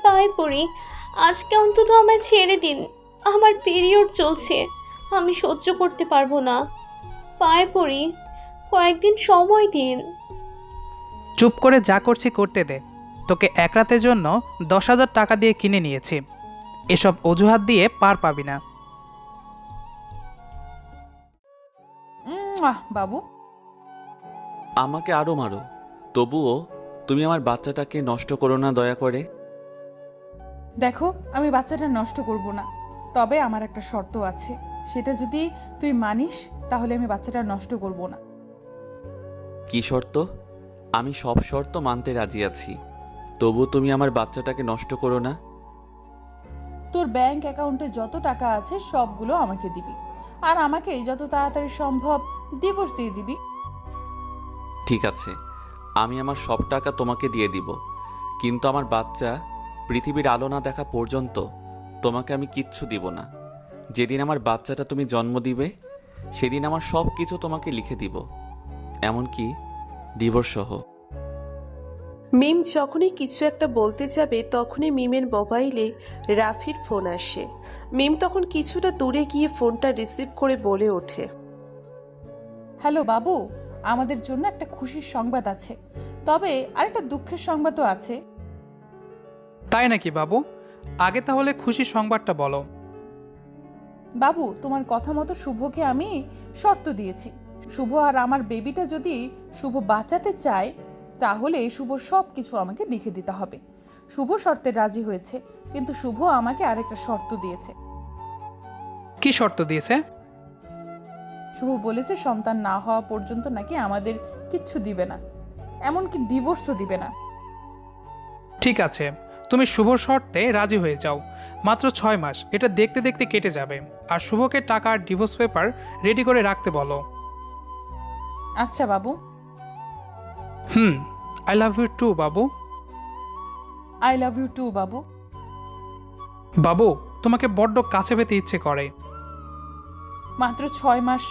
পায়ে পড়ি, আজকে অন্তত আমায় ছেড়ে দিন। আমার পিরিয়ড চলছে, আমি সহ্য করতে পারবো না। পায়ে পড়ি, কয়েকদিন সময় দিন। চুপ করে যা করছি করতে দে। তোকে এক রাতের জন্য 10,000 টাকা দিয়ে কিনে নিয়েছি। এসব অজুহাত দিয়ে পার পাবি না। বাবু, আমাকে আরও মারো, তবুও তুমি আমার বাচ্চাটাকে নষ্ট করো না দয়া করে। দেখো আমি বাচ্চাটা নষ্ট করব না, তবে আমার একটা শর্ত আছে। সেটা যদি তুই মানিস তাহলে আমি বাচ্চাটা নষ্ট করব না। কি শর্ত? আমি সব শর্ত মানতে রাজি আছি, তবু তুমি আমার বাচ্চাটাকে নষ্ট করো না। তোর ব্যাংক অ্যাকাউন্টে যত টাকা আছে সবগুলো আমাকে দিবি, আর আমাকে যত তাড়াতাড়ি সম্ভব ডিভোর্স দিয়ে দিবি। ঠিক আছে, আমি আমার সব টাকা তোমাকে দিয়ে দিব, কিন্তু আমার বাচ্চা পৃথিবীর আলো না দেখা পর্যন্ত তোমাকে আমি কিচ্ছু দিব না। যেদিন আমার বাচ্চাটা তুমি জন্ম দিবে সেদিন আমার সব কিছু তোমাকে লিখে দিব, এমনকি ডিভোর্স সহ। মিম যখনই কিছু একটা বলতে যাবে তখনই মিমের মোবাইলে রাফির ফোন আসে। মিম তখন কিছুটা দূরে গিয়ে ফোনটা রিসিভ করে বলে ওঠে, হ্যালো বাবু, আমাদের জন্য একটা খুশির সংবাদ আছে, তবে আরেকটা দুঃখের সংবাদও আছে। তাই নাকি বাবু? আগে তাহলে খুশির সংবাদটা বলো। বাবু, তোমার কথা মতো শুভকে আমি শর্ত দিয়েছি। শুভ আর আমার বেবিটা যদি শুভ বাঁচাতে চায় তাহলে শুভ সব কিছু আমাকে লিখে দিতে হবে। শুভ শর্তে রাজি হয়েছে, কিন্তু শুভ আমাকে আরেকটা শর্ত দিয়েছে। কি শর্ত দিয়েছে? শুভ বলেছে সন্তান না হওয়া পর্যন্ত নাকি আমাদের কিচ্ছু দিবে না, এমনকি ডিভোর্সও দিবে না। ঠিক আছে, তুমি শুভ শর্তে রাজি হয়ে যাও। মাত্র 6 মাস, এটা দেখতে দেখতে কেটে যাবে। আর শুভকে টাকা আর ডিভোর্স পেপার রেডি করে রাখতে বলো। আচ্ছা বাবু। I love you two Babu. I love you two বাবু। বাবু, তোমাকে বড্ড কাছে পেতে ইচ্ছে করে। মাত্র 6 মাস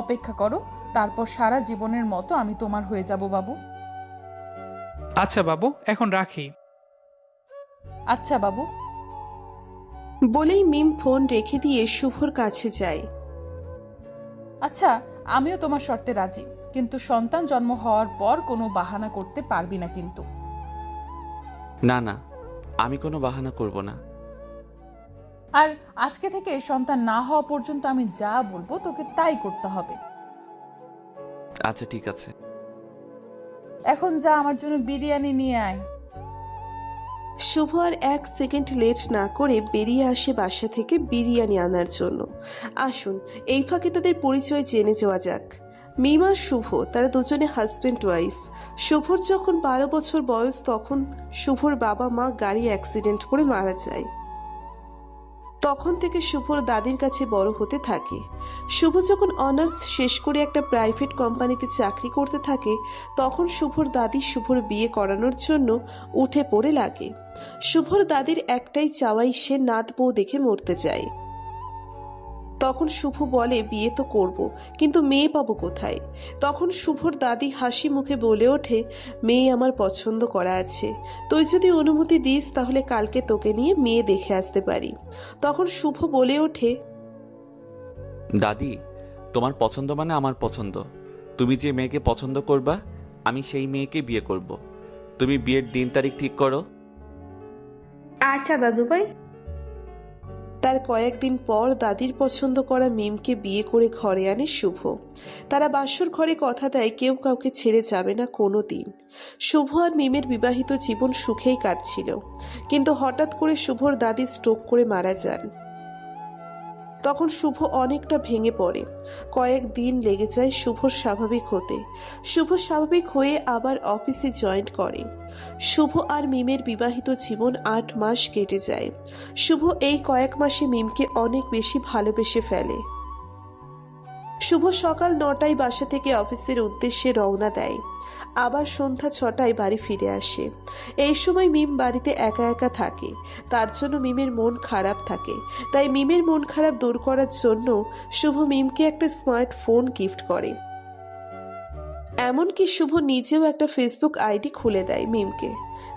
অপেক্ষা করো, তারপর সারা জীবনের মতো আমি তোমার হয়ে যাব বাবু। আচ্ছা বাবু, এখন রাখি। আচ্ছা বাবু। বলেই মিম ফোন রেখে দিয়ে শুভর কাছে যায়। আচ্ছা, আমিও তোমার শর্তে রাজি, কিন্তু সন্তান জন্ম হওয়ার পর কোনো বাহানা করতে পারবি না কিন্তু। না না, আমি কোনো বাহানা করব না। আর আজকে থেকে সন্তান না হওয়া পর্যন্ত আমি যা বলবো তোকে তাই করতে হবে। আচ্ছা ঠিক আছে। এখন যা, আমার জন্য বিরিয়ানি নিয়ে আয়। শুভ আর 1 সেকেন্ড লেট না করে বেরিয়ে আসে বাসা থেকে বিরিয়ানি আনার জন্য। আসুন এই ফাঁকে তাদের পরিচয় জেনে যাওয়া যাক। মিম আর শুভ তারা দুজনে হাজব্যান্ড ওয়াইফ। শুভর যখন 12 বছর বয়স তখন শুভর বাবা মা গাড়ি অ্যাক্সিডেন্ট করে মারা যায়। তখন থেকে শুভর দাদির কাছে বড় হতে থাকে। শুভ যখন অনার্স শেষ করে একটা প্রাইভেট কোম্পানিতে চাকরি করতে থাকে তখন শুভর দাদি শুভর বিয়ে করানোর জন্য উঠে পড়ে লাগে। শুভর দাদির একটাই চাওয়াই সে নাত বউ দেখে মরতে চায়। তখন শুভ বলে বিয়ে তো করব, কিন্তু মেয়ে পাবো কোথায়? তখন শুভর দাদি হাসি মুখে বলে ওঠে, মেয়ে আমার পছন্দ করা আছে, তুই যদি অনুমতি দিস তাহলে কালকে তোকে নিয়ে মেয়ে দেখে আসতে পারি। তখন শুভ বলে ওঠে, দাদি, তোমার পছন্দ মানে আমার পছন্দ। তুমি যে মেয়েকে পছন্দ করবা আমি সেই মেয়েকে বিয়ে করব। তুমি বিয়ের দিন তারিখ ঠিক করো। আচ্ছা দাদু ভাই। তার কয়েকদিন পর দাদির পছন্দ করা মিমকে বিয়ে করে ঘরে আনে শুভ। তারা বাসর ঘরে কথা দেয় কেউ কাউকে ছেড়ে যাবে না কোনো দিন। শুভ আর মিমের বিবাহিত জীবন সুখেই কাটছিল, কিন্তু হঠাৎ করে শুভর দাদি স্ট্রোক করে মারা যান। তখন শুভ অনেকটা ভেঙে পড়ে। কয়েকদিন লেগে যায় শুভর স্বাভাবিক হতে। শুভ স্বাভাবিক হয়ে আবার অফিসে জয়েন করে। শুভ আর মিমের বিবাহিত জীবন 8 মাস কেটে যায়। শুভ এই কয়েক মাসে মিমকে অনেক বেশি ভালোবেসে ফেলে। শুভ সকাল 9টায় বাসা থেকে অফিসের উদ্দেশ্যে রওনা দেয়, আবার সন্ধ্যা 6টায় বাড়ি ফিরে আসে। এই সময় মিম বাড়িতে একা একা থাকে, তার জন্য মিমের মন খারাপ থাকে। তাই মিমের মন খারাপ দূর করার জন্য শুভ মিমকে একটা স্মার্টফোন গিফট করে। এমনকি শুভ নিজেও একটা ফেসবুক আইডি খুলে দেয় মিমকে।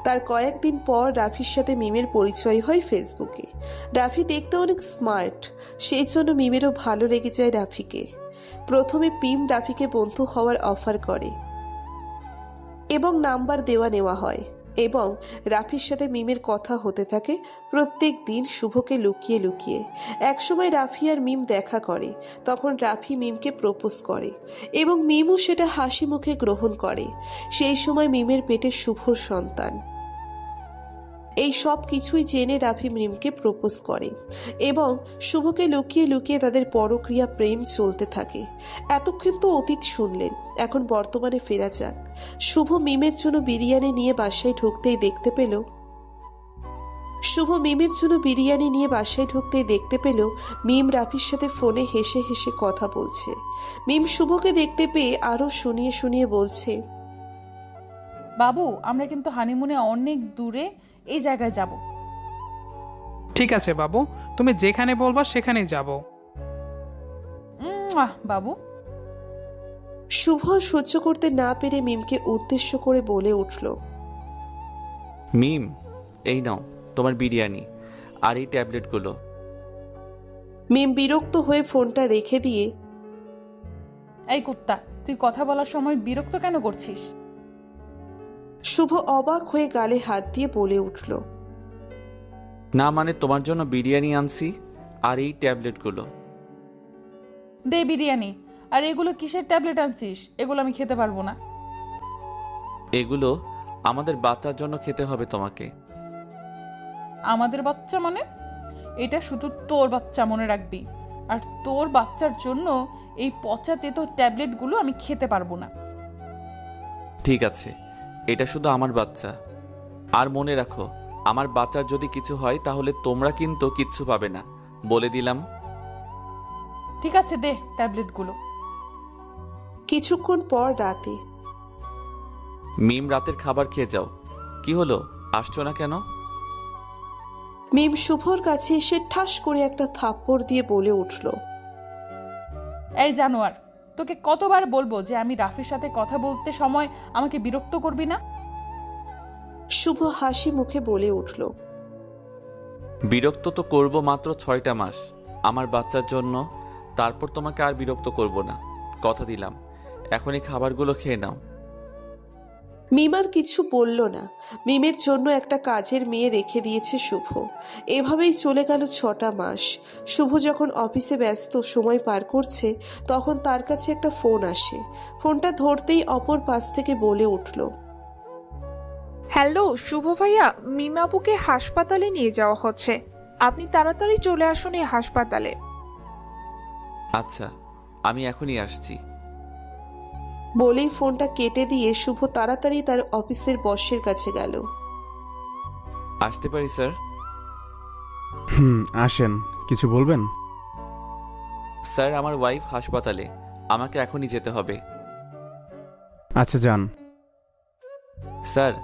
তার কয়েকদিন পর রাফির সাথে মিমের পরিচয় হয় ফেসবুকে। রাফি দেখতে অনেক স্মার্ট, সেই জন্য মিমেরও ভালো লেগে যায় রাফিকে। প্রথমে পিম রাফিকে বন্ধু হওয়ার অফার করে এবং নাম্বার দেওয়া নেওয়া হয়, এবং রাফির সাথে মিমের কথা হতে থাকে প্রত্যেক দিন শুভকে লুকিয়ে লুকিয়ে। একসময় রাফি আর মিম দেখা করে, তখন রাফি মিমকে প্রপোজ করে এবং মিমও সেটা হাসি মুখে গ্রহণ করে। সেই সময় মিমের পেটে শুভর সন্তান। এই সব কিছুই জেনে রাফি মিমকে প্রপোজ করে এবং শুভকে লুকিয়ে লুকিয়ে তাদের পরক্রিয়া প্রেম চলতে থাকে। এতক্ষণ তো অতীত শুনলেন, এখন বর্তমানে ফেরা যাক। শুভ মিমের জন্য বিরিয়ানি নিয়ে বাসায় ঢুকতেই দেখতে পেল মিম রাফির সাথে ফোনে হেসে হেসে কথা বলছে। মিম শুভকে দেখতে পেয়ে আরো শুনিয়ে শুনিয়ে বলছে, বাবু আমরা কিন্তু হানিমুনে অনেক দূরে এই জায়গায় যাব। ঠিক আছে বাবু, তুমি যেখানে বলবা সেখানেই যাব। বাবু। শুভ সহ্য করতে না পেরে মিমকে উদ্দেশ্য করে বলে উঠল, মিম, এই নাও তোমার বিরিয়ানি আর এই ট্যাবলেটগুলো। মিম বিরক্ত হয়ে ফোনটা রেখে দিয়ে, এই কুত্তা, তুই কথা বলার সময় বিরক্ত কেন করছিস? শুভ অবাক হয়ে গালে হাত দিয়ে বলে উঠল, না মানে তোমার জন্য বিরিয়ানি আনছি আর এই ট্যাবলেটগুলো। দে বিরিয়ানি। আর এগুলো কিসের ট্যাবলেট আনছিস? এগুলো আমি খেতে পারবো না। এগুলো আমাদের বাচ্চার জন্য খেতে হবে তোমাকে। আমাদের বাচ্চা মানে? এটা শুধু তোর বাচ্চা মনে রাখবি। আর তোর বাচ্চার জন্য এই পচা তেতো ট্যাবলেটগুলো আমি খেতে পারবো না। ঠিক আছে, এটা শুধু আমার বাচ্চা। আর মনে রাখো, আমার বাচ্চার যদি কিছু হয় তাহলে তোমরা কিন্তু কিচ্ছু পাবে না, বলে দিলাম। ঠিক আছে, দে ট্যাবলেটগুলো। কিছুক্ষণ পর রাতে। মিম, রাতের খাবার খেয়ে যাও। কি হলো, আসছো না কেন? মিম শুভর কাছে এসে ঠাস করে একটা থাপ্পড় দিয়ে বলে উঠল, এই জানোয়ার, তোকে কতবার বলবো যে আমি রাফির সাথে কথা বলতে সময় আমাকে বিরক্ত করবি না? শুভ হাসি মুখে বলে উঠল, বিরক্ত তো করব মাত্র 6টা মাস আমার বাচ্চার জন্য, তারপর তোমাকে আর বিরক্ত করব না, কথা দিলাম। এখন এই খাবারগুলো খেয়ে নাও। মিম আর কিছু বলল না। মিমের জন্য একটা কাজের মেয়ে রেখে দিয়েছে শুভ। এভাবেই চলে গেল 6টা মাস। শুভ যখন অফিসে ব্যস্ত সময় পার করছে, তখন তার কাছে একটা ফোন আসে। ফোনটা ধরতেই অপর পাশ থেকে বলে উঠল, হ্যালো শুভ ভাইয়া, মিমাপুকে হাসপাতালে নিয়ে যাওয়া হচ্ছে, আপনি তাড়াতাড়ি চলে আসুন এই হাসপাতালে। আচ্ছা, আমি এখনই আসছি। বলেই ফোনটা কেটে দিয়ে শুভ তাড়াতাড়ি তার অফিসের বসের কাছে গেল। আসতে পারি স্যার? আসেন, কিছু বলবেন? স্যার, আমার ওয়াইফ হাসপাতালে, আমাকে এখনই যেতে হবে। আচ্ছা যান। স্যার,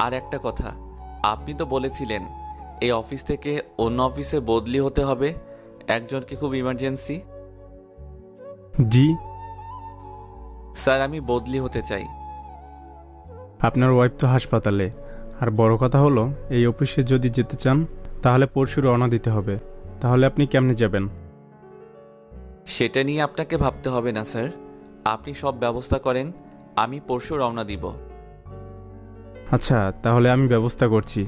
আর একটা কথা, আপনি তো বলেছিলেন এই অফিস থেকে অন্য অফিসে বদলি হতে হবে, একজনকে খুব ইমার্জেন্সি। জি। স্যার, আমি বদলি হতে চাই। আপনার ওয়াইফ তো হাসপাতালে, আর বড় কথা হলো এই অফিসে যদি যেতে চান তাহলে পরশু রওনা দিতে হবে। তাহলে আপনি কেমনে যাবেন? সেটা নিয়ে আপনাকে ভাবতে হবে না স্যার, আপনি সব ব্যবস্থা করেন, আমি পরশু রওনা দিব। আচ্ছা, তাহলে আমি ব্যবস্থা করছি।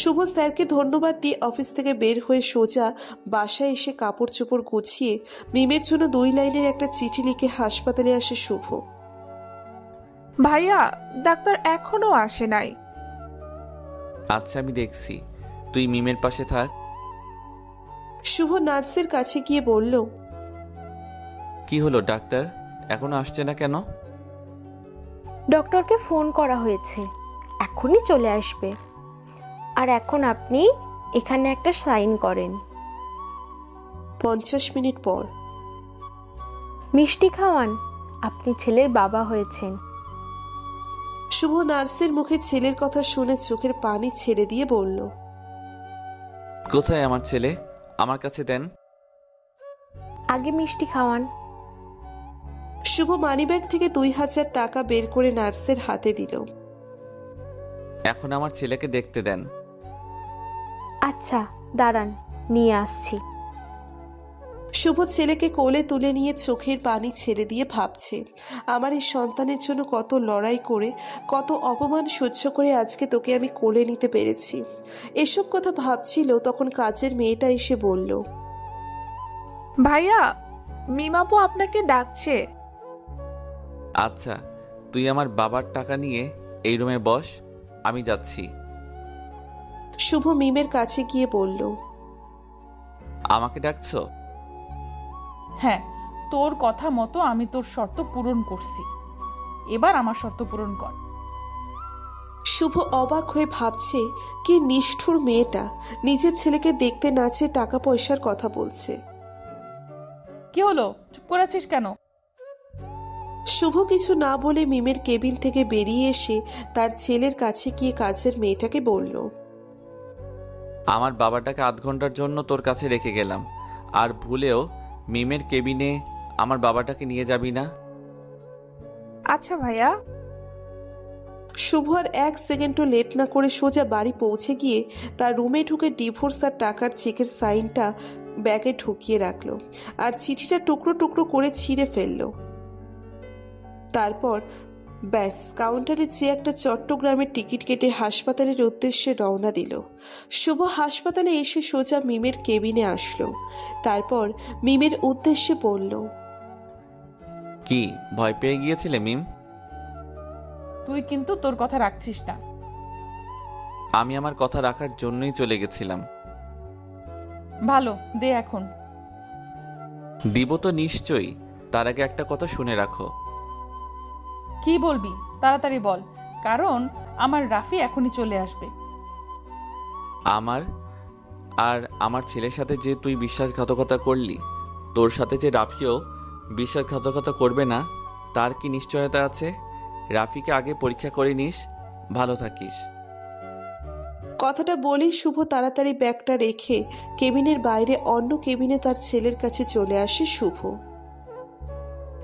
শুভ স্যারকে ধন্যবাদ দিয়ে অফিস থেকে বের হয়ে সোজা বাসায় এসে কাপড় চোপড় গুছিয়ে মিমের জন্য 2 লাইনের একটা চিঠি লিখে হাসপাতালে আসে শুভ। ভাইয়া, ডাক্তার এখনো আসে নাই। আচ্ছা, আমি দেখছি, তুই মিমের পাশে থাক। শুভ নার্সের কাছে গিয়ে বলল, কি হলো ডাক্তার, এখনো আসছে না কেন? ডক্টরকে ফোন করা হয়েছে, এখনই চলে আসবে। আর এখন আপনি এখানে একটা সাইন করেন। 50 মিনিট পর। মিষ্টি খাওয়ান, আপনি ছেলের বাবা হয়েছেন। শুভ নার্সের মুখে ছেলের কথা শুনে চোখের পানি ছেড়ে দিয়ে বলল, কোথায় আমার ছেলে, আমার কাছে দেন। আগে মিষ্টি খাওয়ান। শুভ মানিব্যাগ থেকে 2000 টাকা বের করে নার্সের হাতে দিল। এখন আমার ছেলেকে দেখতে দেন। আচ্ছা দাঁড়ান, নিয়ে আসছি। শুভ ছেলেকে কোলে তুলে নিয়ে চোখের পানি ছেড়ে দিয়ে ভাবছে, আমার এই সন্তানের জন্য কত লড়াই করে, কত অপমান সহ্য করে আজকে তোকে আমি কোলে নিতে পেরেছি। এসব কথা ভাবছিল তখন কাজের মেয়েটা এসে বলল, ভাইয়া, মিমাপু আপনাকে ডাকছে। আচ্ছা, তুই আমার বাবার টাকা নিয়ে এই রুমে বস, আমি যাচ্ছি। শুভ মিমের কাছে গিয়ে বলল, আমাকে ডাকছো? হ্যাঁ, তোর কথা মতো আমি তোর শর্ত পূরণ করছি, এবার আমার শর্ত পূরণ কর। শুভ অবাক হয়ে ভাবছে, কি নিষ্ঠুর মেয়েটা, নিজের ছেলেকে দেখতে না চেয়ে টাকা পয়সার কথা বলছে। কি হলো, চুপ করে আছিস কেন? শুভ কিছু না বলে মিমের কেবিন থেকে বেরিয়ে এসে তার ছেলের কাছে গিয়ে কাজের মেয়েটাকে বলল, আমার বাবাটাকে আধ ঘন্টার জন্য তোর কাছে রেখে গেলাম, আর ভুলেও মিমের কেবিনে আমার বাবাটাকে নিয়ে যাবি না। আচ্ছা ভাইয়া। শুভ আর এক সেকেন্ডও লেট না করে সোজা বাড়ি পৌঁছে গিয়ে তার রুমে ঢুকে ডিভোর্স আর টাকার চেকের সাইনটা ব্যাগে ঢুকিয়ে রাখলো, আর চিঠিটা টুকরো টুকরো করে ছিঁড়ে ফেললো। তারপর ব্যাস কাউন্টারে যে একটা চট্টগ্রামের টিকিট কেটে হাসপাতালের উদ্দেশ্যে রওনা দিল। শুভ হাসপাতালে এসে সোজা মিমের কেবিনে আসলো, তারপর মিমের উদ্দেশ্যে বলল, কি ভয় পেয়ে গিয়েছিলে মিম? তুই কিন্তু তোর কথা রাখছিস না। আমি আমার কথা রাখার জন্যই চলে গেছিলাম। ভালো, দে এখন। দিব তো নিশ্চয়ই, তার আগে একটা কথা শুনে রাখো। কি বলবি তাড়াতাড়ি বল, কারণ আমার রাফি এখনই চলে আসবে। আমার ছেলের সাথে যে তুই বিশ্বাসঘাতকতা করলি, তোর সাথে যে রাফিও বিশ্বাসঘাতকতা করবে না তার কি নিশ্চয়তা আছে? রাফিকে আগে পরীক্ষা করে নিস। ভালো থাকিস। কথাটা বলেই শুভ তাড়াতাড়ি ব্যাগটা রেখে কেবিনের বাইরে অন্য কেবিনে তার ছেলের কাছে চলে আসে শুভ।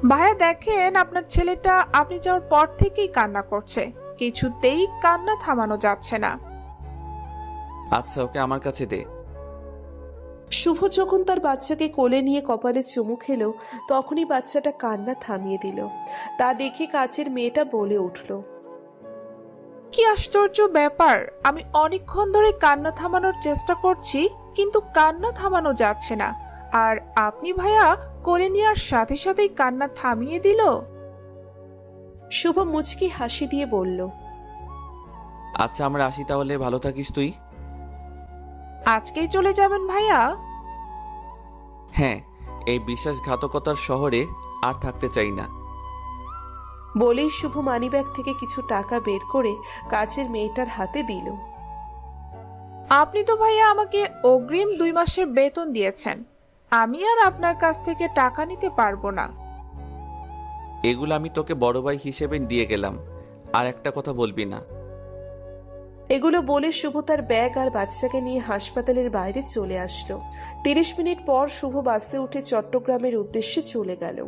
ভাইয়া দেখেন, আপনার ছেলেটা আপনি যাওয়ার পর থেকেই কান্না করছে, কিছুতেই কান্না থামানো যাচ্ছে না। আচ্ছা, ওকে আমার কাছে দে। শুভ যখন তার বাচ্চাকে কোলে নিয়ে কপালে চুমু খেলো, তখনই বাচ্চাটা কান্না থামিয়ে দিল। তা দেখে কাজের মেয়েটা বলে উঠল, কি আশ্চর্য ব্যাপার, আমি অনেকক্ষণ ধরে কান্না থামানোর চেষ্টা করছি কিন্তু কান্না থামানো যাচ্ছে না, আর আপনি ভাইয়া কোলে নেওয়ার সাথে সাথেই কান্না থামিয়ে দিল। শুভ মুচকি হাসি দিয়ে বলল, আচ্ছা, আমরা আসি তাহলে। ভালো থাকিস তুই। আজকেই চলে যাবেন ভাইয়া? হ্যাঁ, এই বিশ্বাসঘাতকতার শহরে আর থাকতে চাই না। বলেই শুভ মানিব্যাগ থেকে কিছু টাকা বের করে কাজের মেয়েটার হাতে দিল। আপনি তো ভাইয়া আমাকে অগ্রিম 2 মাসের বেতন দিয়েছেন, আমি আর আপনার কাছ থেকে টাকা নিতে পারবো না। এগুলো আমি তোকে বড় ভাই হিসেবে দিয়ে গেলাম, আর একটা কথা বলবি না। এগুলো বলে শুভ তার ব্যাগ আর বাচ্চাকে নিয়ে হাসপাতালের বাইরে চলে আসলো। 30 মিনিট পর শুভ বাসে উঠে চট্টগ্রামের উদ্দেশ্যে চলে গেল।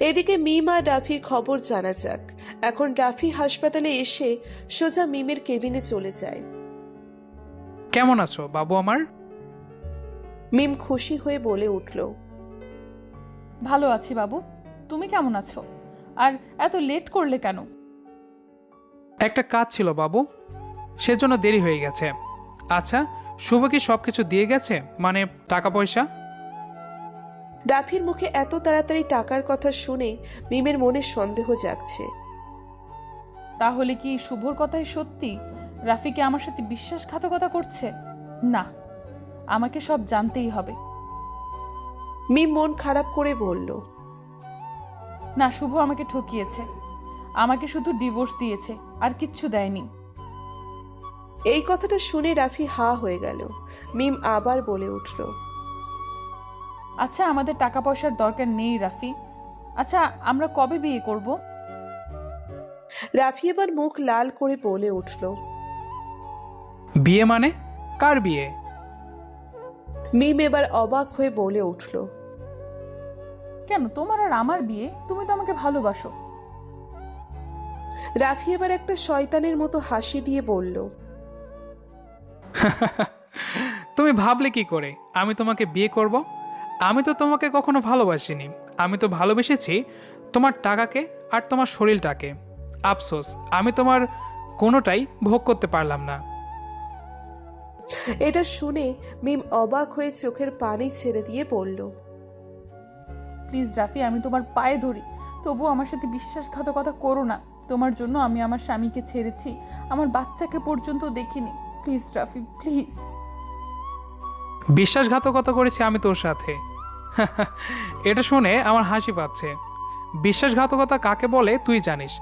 এদিকে মিম আর রাফির খবর জানা যাক। এখন রাফি হাসপাতালে এসে সোজা মিমের কেবিনে চলে যায়। কেমন আছো বাবু আমার? মিম খুশি হয়ে বলে উঠল, ভালো আছি বাবু, তুমি কেমন আছো? আর এত লেট করলে কেন? একটা কাজ ছিল বাবু, সেজন্য দেরি হয়ে গেছে। আচ্ছা, শুভ কি সব কিছু দিয়ে গেছে, মানে টাকা পয়সা? রাফির মুখে এত তাড়াতাড়ি টাকার কথা শুনে মিমের মনে সন্দেহ জাগছে। তাহলে কি শুভর কথাই সত্যি? রাফিকে আমার সাথে বিশ্বাসঘাতকতা করছে? না, আমাকে সব জানতেই হবে। মিম মন খারাপ করে বলল, না, শুভ আমাকে ঠকিয়েছে, আমাকে শুধু ডিভোর্স দিয়েছে, আর কিচ্ছু দেয়নি। এই কথাটা শুনে রাফি হা হয়ে গেল। মিম আবার বলে উঠল, আচ্ছা, আমাদের টাকা পয়সার দরকার নেই রাফি। আচ্ছা, আমরা কবে বিয়ে করব? রাফি এবার মুখ লাল করে বলে উঠল, বিয়ে মানে? কার বিয়ে? মিম এবার অবাক হয়ে বলে উঠল, কেন, তোমার আর আমার বিয়ে? তুমি তো আমাকে ভালোবাসো। রাফি এবার একটা শয়তানের মতো হাসি দিয়ে বলল, তুমি ভাবলে কি করে আমি তোমাকে বিয়ে করব? আমি তো তোমাকে কখনো ভালোবাসিনি। আমি তো ভালোবেসেছি তোমার টাকাকে আর তোমার শরীরটাকে। আফসোস আমি তোমার কোনোটাই ভোগ করতে পারলাম না। এটা শুনে মিম অবাক হয়ে চোখের পানি ছেড়ে দিয়ে বলল, প্লিজ রাফি, আমি তোমার পায়ে ধরি, তবু আমার সাথে বিশ্বাসঘাতকতা করো না। তোমার জন্য আমি আমার স্বামীকে ছেড়েছি, আমার বাচ্চাকে পর্যন্ত দেখিনি। Please Rafi, please. বিশ্বাসঘাতকতা করেছি আমি তোর সাথে? এটা শুনে আমার হাসি পাচ্ছে। বিশ্বাসঘাতকতা কাকে বলে তুই জানিস।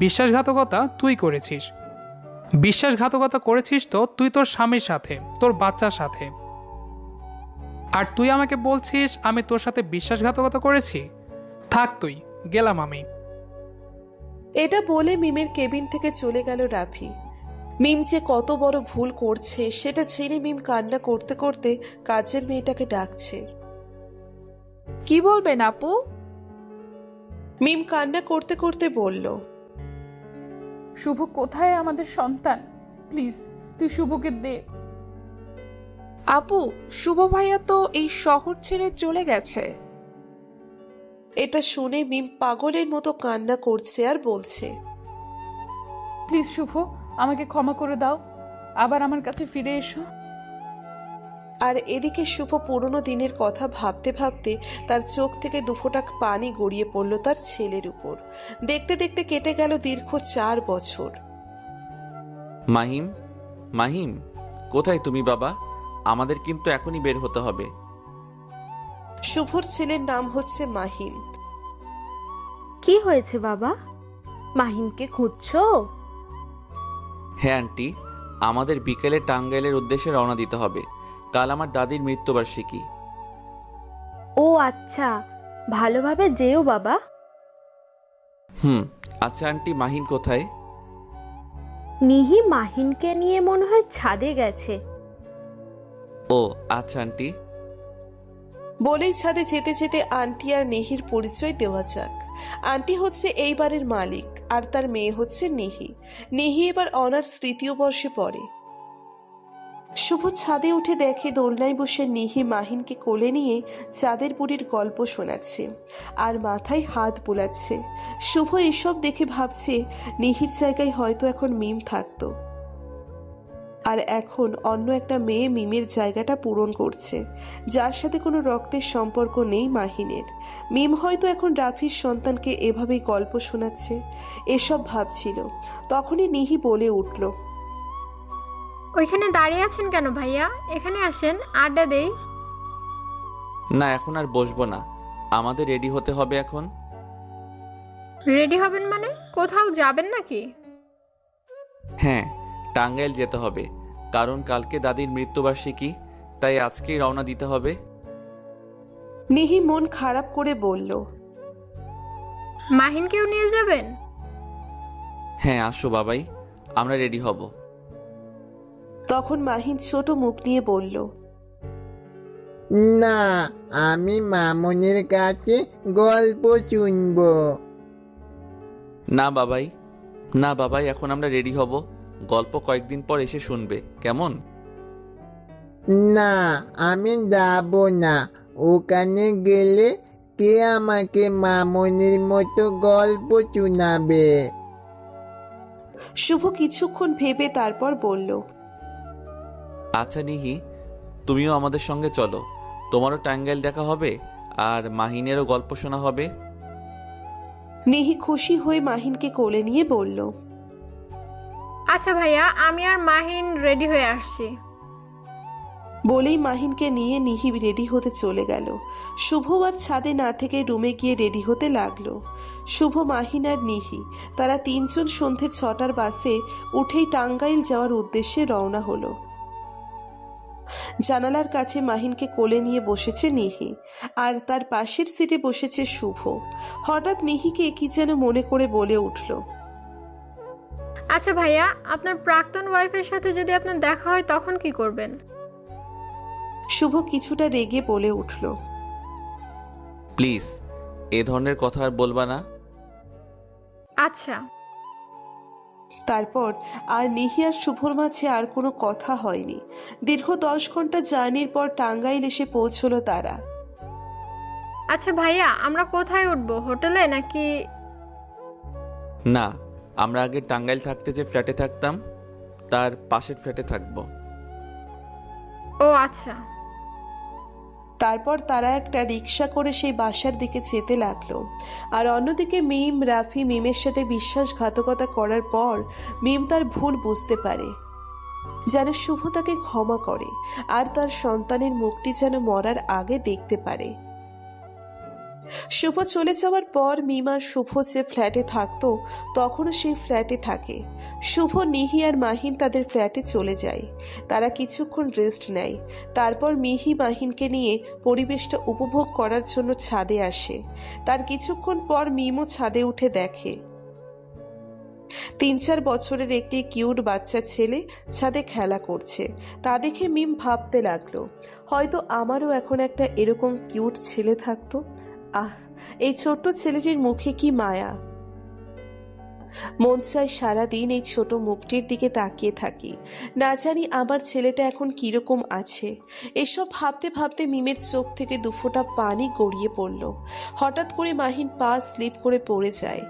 বিশ্বাসঘাতকতা তুই করেছিস। বিশ্বাসঘাতকতা করেছিস তো তুই তোর স্বামীর সাথে, তোর বাচ্চার সাথে। আর তুই আমাকে বলছিস আমি তোর সাথে বিশ্বাসঘাতকতা করেছি? থাক তুই, গেলাম আমি। এটা বলে মিমের কেবিন থেকে চলে গেল রাফি। মিম যে কত বড় ভুল করছে সেটা জেনে মিম কান্না করতে করতে কাজের মেয়েটাকে ডাকছে। কি বলবেন আপু? মিম কান্না করতে করতে বলল, শুভ কোথায় আমাদের সন্তান? প্লিজ তুই শুভকে দে। আপু, শুভ ভাইয়া তো এই শহর ছেড়ে চলে গেছে। এটা শুনে মিম পাগলের মতো কান্না করছে আর বলছে, প্লিজ শুভ, আমাকে ক্ষমা করে দাও, আবার আমার কাছে ফিরে এসো। আর এদিকে শুভ পুরনো দিনের কথা ভাবতে ভাবতে তার চোখ থেকে দুফোঁটা পানি গড়িয়ে পড়ল তার ছেলের উপর। দেখতে দেখতে কেটে গেল দীর্ঘ 4 বছর। মাহিম, মাহিম, কোথায় তুমি বাবা? আমাদের কিন্তু এখনই বের হতে হবে। শুভর ছেলের নাম হচ্ছে মাহিম। কি হয়েছে বাবা? মাহিমকে খুঁজছো? হ্যাঁ আন্টি, আমাদের বিকেলে টাঙ্গাইলের উদ্দেশ্যে রওনা দিতে হবে। কাল আমার দাদির মৃত্যুবার্ষিকী। ও আচ্ছা, ভালোভাবে যেও বাবা। আচ্ছা আন্টি, মাহিন কোথায়? নিহি মাহিনকে নিয়ে মনে হয় ছাদে গেছে। ও আচ্ছা আন্টি। বলেই ছাদে যেতে যেতে আন্টি আর নেহির পরিচয় দেওয়া যাক। আন্টি হচ্ছে এই বাড়ির মালিক আর তার মেয়ে হচ্ছে নিহি। নিহি এবার অনার্স 3য় বর্ষে পড়ে। শুভ ছাদে উঠে দেখে দোলনায় বসে নিহি মাহিনকে কোলে নিয়ে চাঁদের বুড়ির গল্প শোনাচ্ছে আর মাথায় হাত বুলাচ্ছে। শুভ এসব দেখে ভাবছে নিহির জায়গায় হয়তো এখন মিম থাকতো, আর এখন অন্য একটা মেয়ে মিমের জায়গাটা পূরণ করছে, যার সাথে কোনো রক্তের সম্পর্ক নেই মাহিনের। মিম হয়তো এখন রাফির সন্তানকে এভাবেই গল্প শোনাচ্ছে। এসব ভাবছিল, তখনই নিহি বলে উঠল, ওইখানে দাঁড়িয়ে আছেন কেন ভাইয়া? এখানে আসেন, আড্ডা দেই। না, এখন আর বসবো না, আমাদের রেডি হতে হবে এখন। রেডি হবেন মানে কোথাও যাবেন নাকি? হ্যাঁ, টাঙ্গাইল যেতে হবে, কারণ কালকে দাদির মৃত্যুবার্ষিকী, তাই আজকেই রওনা দিতে হবে। নিহি মন খারাপ করে বলল, মাহিনকেও নিয়ে যাবেন? হ্যাঁ আসো বাবাই, আমরা রেডি হব। তখন মাহিন ছোট মুখ নিয়ে বলল, না, আমি মামনের কাছে গল্প শুনবো। না বাবাই, না বাবাই, এখন আমরা রেডি হব, গল্প কয়েকদিন পর এসে শুনবে, কেমন? না, আমি যাব না। ওখানে গেলে কে আমাকে মামনের মতো গল্প শোনাবে? শুভ কিছুক্ষণ ভেবে তারপর বলল, আচ্ছা নিহি, তুমিও আমাদের সঙ্গে চলো, তোমারও টাঙ্গাইল দেখা হবে আর মাহিনেরও গল্প শোনা হবে। নিহি খুশি হয়ে মাহিনকে কোলে নিয়ে বলল, আচ্ছা ভাইয়া, আমি আর মাহিন রেডি হয়ে আসছি। বলেই মাহিনকে নিয়ে নিহি রেডি হতে চলে গেল। শুভ আর ছাদে না থেকে রুমে গিয়ে রেডি হতে লাগলো। শুভ, মাহিন আর নিহি তারা 3 জন সন্ধে 6টার বাসে উঠেই টাঙ্গাইল যাওয়ার উদ্দেশ্যে রওনা হলো। জানালার কাছে মাহিনকে কোলে নিয়ে বসেছে নিহি, আর তার পাশের সিটে বসেছে শুভ। হঠাৎ নিহিকে কি যেন মনে করে বলে উঠল, আচ্ছা ভাইয়া, আপনার প্রাক্তন ওয়াইফের সাথে যদি আপনার দেখা হয় তখন কি করবেন? শুভ কিছুটা রেগে বলে উঠল, প্লিজ এ ধরনের কথা আর বলবা না। আচ্ছা। তারপর আর নিহি আর শুভর মাঝে আর কোনো কথা হয়নি। দীর্ঘ 10 ঘন্টা জার্নির পর টাঙ্গাইল এসে পৌঁছলো তারা। আচ্ছা ভাইয়া, আমরা কোথায় উঠবো? হোটেলে নাকি? না, আমরা আগে টাঙ্গাইল থাকতে যে ফ্ল্যাটে থাকতাম তার পাশের ফ্ল্যাটে থাকবো। ও আচ্ছা। তারপর তারা একটা রিক্সা করে সেই বাসার দিকে যেতে লাগলো। আর অন্যদিকে মিম, রাফি মিমের সাথে বিশ্বাসঘাতকতা করার পর মিম তার ভুল বুঝতে পারে, যেন শুভ তাকে ক্ষমা করে আর তার সন্তানের মুখটি যেন মরার আগে দেখতে পারে। শুভ চলে যাওয়ার পর মিম আর শুভ যে ফ্ল্যাটে থাকতো তখনও সেই ফ্ল্যাটে থাকে। শুভ, নিহি আর মাহিন তাদের ফ্ল্যাটে চলে যায়। তারা কিছুক্ষণ রেস্ট নেয়। তারপর মিহি মাহিনকে নিয়ে পরিবেশটা উপভোগ করার জন্য ছাদে আসে। তার কিছুক্ষণ পর মিমও ছাদে উঠে দেখে 3-4 বছরের একটি কিউট বাচ্চা ছেলে ছাদে খেলা করছে। তা দেখে মিম ভাবতে লাগলো, হয়তো আমারও এখন একটা এরকম কিউট ছেলে থাকতো। আহ, এই ছোট্ট ছেলেটির মুখে কি মায়া! মন চায় সারাদিন এই ছোট মুখটির দিকে তাকিয়ে থাকি। না জানি আমার ছেলেটা এখন কিরকম আছে। এসব ভাবতে ভাবতে মিমের চোখ থেকে 2 ফোঁটা পানি গড়িয়ে পড়ল। হঠাৎ করে মাহিন পা স্লিপ করে পড়ে যায়।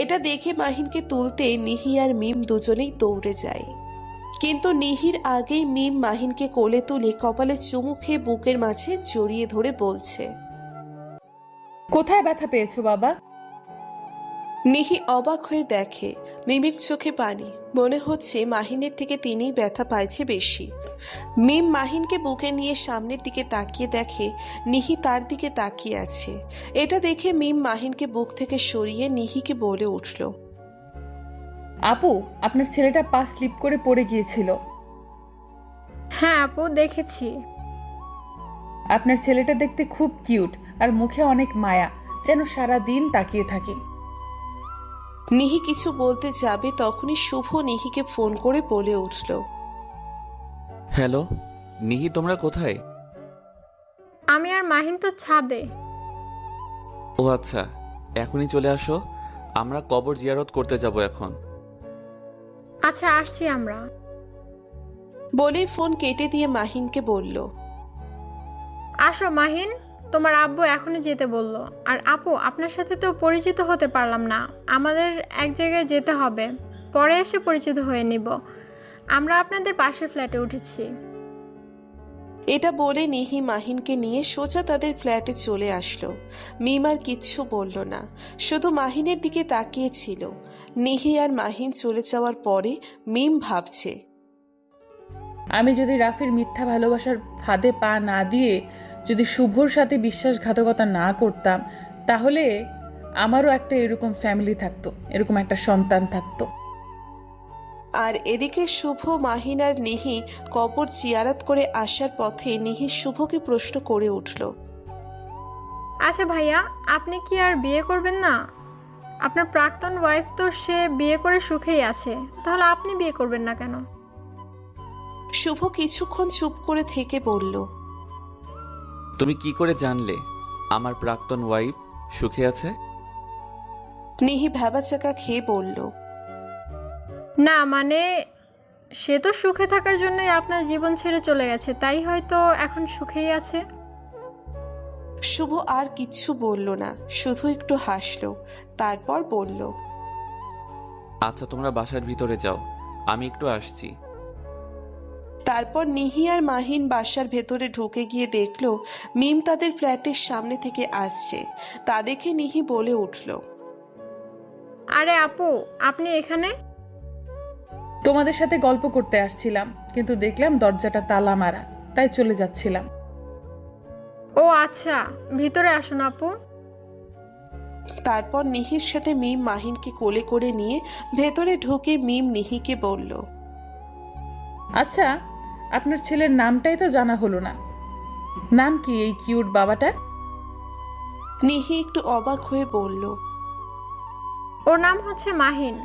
এটা দেখে মাহিনকে তুলতে নিহি আর মিম দুজনেই দৌড়ে যায়। কিন্তু নিহির আগেই মিম মাহিনকে কোলে তুলে কপালে চুমু খেয়ে বুকের মাঝে জড়িয়ে ধরে বলছে, কোথায় ব্যথা পেয়েছো বাবা? নিহি অবাক হয়ে দেখে মিমের চোখে পানি। মনে হচ্ছে মাহিনের থেকে তিনিই ব্যথা পাইছে বেশি। মিম মাহিনকে বুকে নিয়ে সামনের দিকে তাকিয়ে দেখে নিহি তার দিকে তাকিয়ে আছে। এটা দেখে মিম মাহিনকে বুক থেকে সরিয়ে নিহিকে বলে উঠল, আপু, আপনার ছেলেটা পা স্লিপ করে পড়ে গিয়েছিল। হ্যাঁ আপু, দেখেছি। আপনার ছেলেটা দেখতে খুব কিউট আর মুখে অনেক মায়া, যেন সারা দিন তাকিয়ে থাকি। নিহি কিছু বলতে যাবে তখনই শুভ নিহিকে ফোন করে বলে উঠল, হ্যালো নিহি, তোমরা কোথায়? আমি আর মাহিন তো ছাদে। ও আচ্ছা, এখনই চলে আসো, আমরা কবর জিয়ারত করতে যাব এখন। আচ্ছা, আসছি আমরা। বলেই ফোন কেটে দিয়ে মাহিনকে বলল, আসো মাহিন, তোমার আব্বু এখনই যেতে বললো। আর আপু, আপনার সাথে তো পরিচিত হতে পারলাম না। আমাদের এক জায়গায় যেতে হবে, পরে এসে পরিচিত হয়ে নিব। আমরা আপনাদের পাশের ফ্ল্যাটে উঠেছি। এটা বলে নিহি মাহিনকে নিয়ে সোজা তাদের ফ্ল্যাটে চলে আসলো। মিম আর কিচ্ছু বলল না, শুধু মাহিনের দিকে তাকিয়েছিল। নিহি আর মাহিন চলে যাওয়ার পরে মিম ভাবছে, আমি যদি রাফির মিথ্যা ভালোবাসার ফাঁদে পা না দিয়ে যদি শুভর সাথে বিশ্বাসঘাতকতা না করতাম, তাহলে আমারও একটা এরকম ফ্যামিলি থাকতো, এরকম একটা সন্তান থাকতো। আর এদিকে শুভ, মাহিন আর নিহি কবর জিয়ারত করে আসার পথে নিহি শুভকে প্রশ্ন করে উঠল, আচ্ছা ভাইয়া, আপনি কি আর বিয়ে করবেন না? আপনার প্রাক্তন ওয়াইফ তো সে বিয়ে করে সুখেই আছে, তাহলে আপনি বিয়ে করবেন না কেন? শুভ কিছুক্ষণ চুপ করে থেকে বলল, তুমি কি করে জানলে আমার প্রাক্তন ওয়াইফ সুখে আছে? নিহি ভ্যাবাচাকা খেয়ে বলল, না মানে, সে তো সুখে থাকার জন্যই আপনার জীবন ছেড়ে চলে গেছে, তাই হয়তো এখন সুখেই আছে। শুভ আর কিচ্ছু বলল না, শুধু একটু হাসলো। তারপর বলল, আচ্ছা তোমরা বাসার ভিতরে যাও, আমি একটু আসছি। তারপর নিহি আর মাহিন বাসার ভেতরে ঢুকে গিয়ে দেখলো মিম তাদের ফ্ল্যাটের সামনে থেকে আসছে। তা দেখে নিহি বলে উঠল, আরে আপু, আপনি এখানে? তোমাদের সাথে গল্প করতে আসছিলাম, কিন্তু দেখলাম দরজাটা তালা মারা, তাই চলে যাচ্ছিলাম। ও আচ্ছা, ভিতরে আসুন আপু। তারপর নিহির সাথে মিম মাহিনকে কোলে করে নিয়ে ভেতরে ঢুকে মিম নিহিকে বলল, আচ্ছা, আপনার ছেলের নামটাই তো জানা হলো না, নাম কি এই কিউট বাবাটার? নিহি একটু অবাক হয়ে বলল, ওর নাম হচ্ছে মাহিন।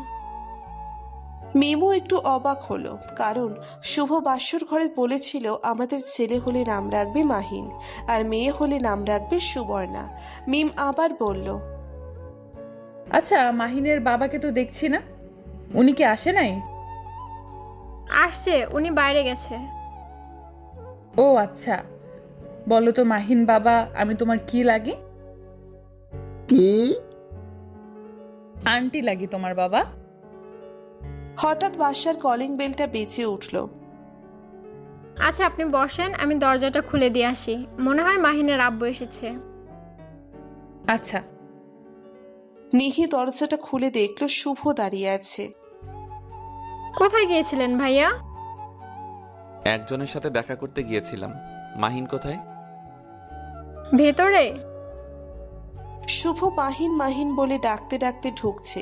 মিমও একটু অবাক হলো, কারণ শুভ বাসর ঘরে বলেছিল আমাদের ছেলে হলে নাম রাখবে মাহিন আর মেয়ে হলে নাম রাখবে সুবর্ণা। মিম আবার বলল, আচ্ছা, মাহিনের বাবাকে তো দেখছি না, উনি কি আসে নাই? আসছে, উনি বাইরে গেছে। ও আচ্ছা, বলো তো মাহিন বাবা, আমি তোমার কি লাগি? কি? আন্টি লাগি তোমার বাবা। হঠাৎ বাসার কলিং বেলটা বেজে উঠল। আচ্ছা আপনি বসেন, আমি দরজাটা খুলে দিয়ে আসি। মনে হয় মাহিনের আব্বু এসেছে। আচ্ছা। নিহি দরজাটা খুলে দেখলো শুভ দাঁড়িয়ে আছে। কোথায় গিয়েছিলেন ভাইয়া? একজনের সাথে দেখা করতে গিয়েছিলাম। মাহিন কোথায়? ভেতরে। শুভ মাহিন মাহিন বলে ডাকতে ডাকতে ঢুকছে।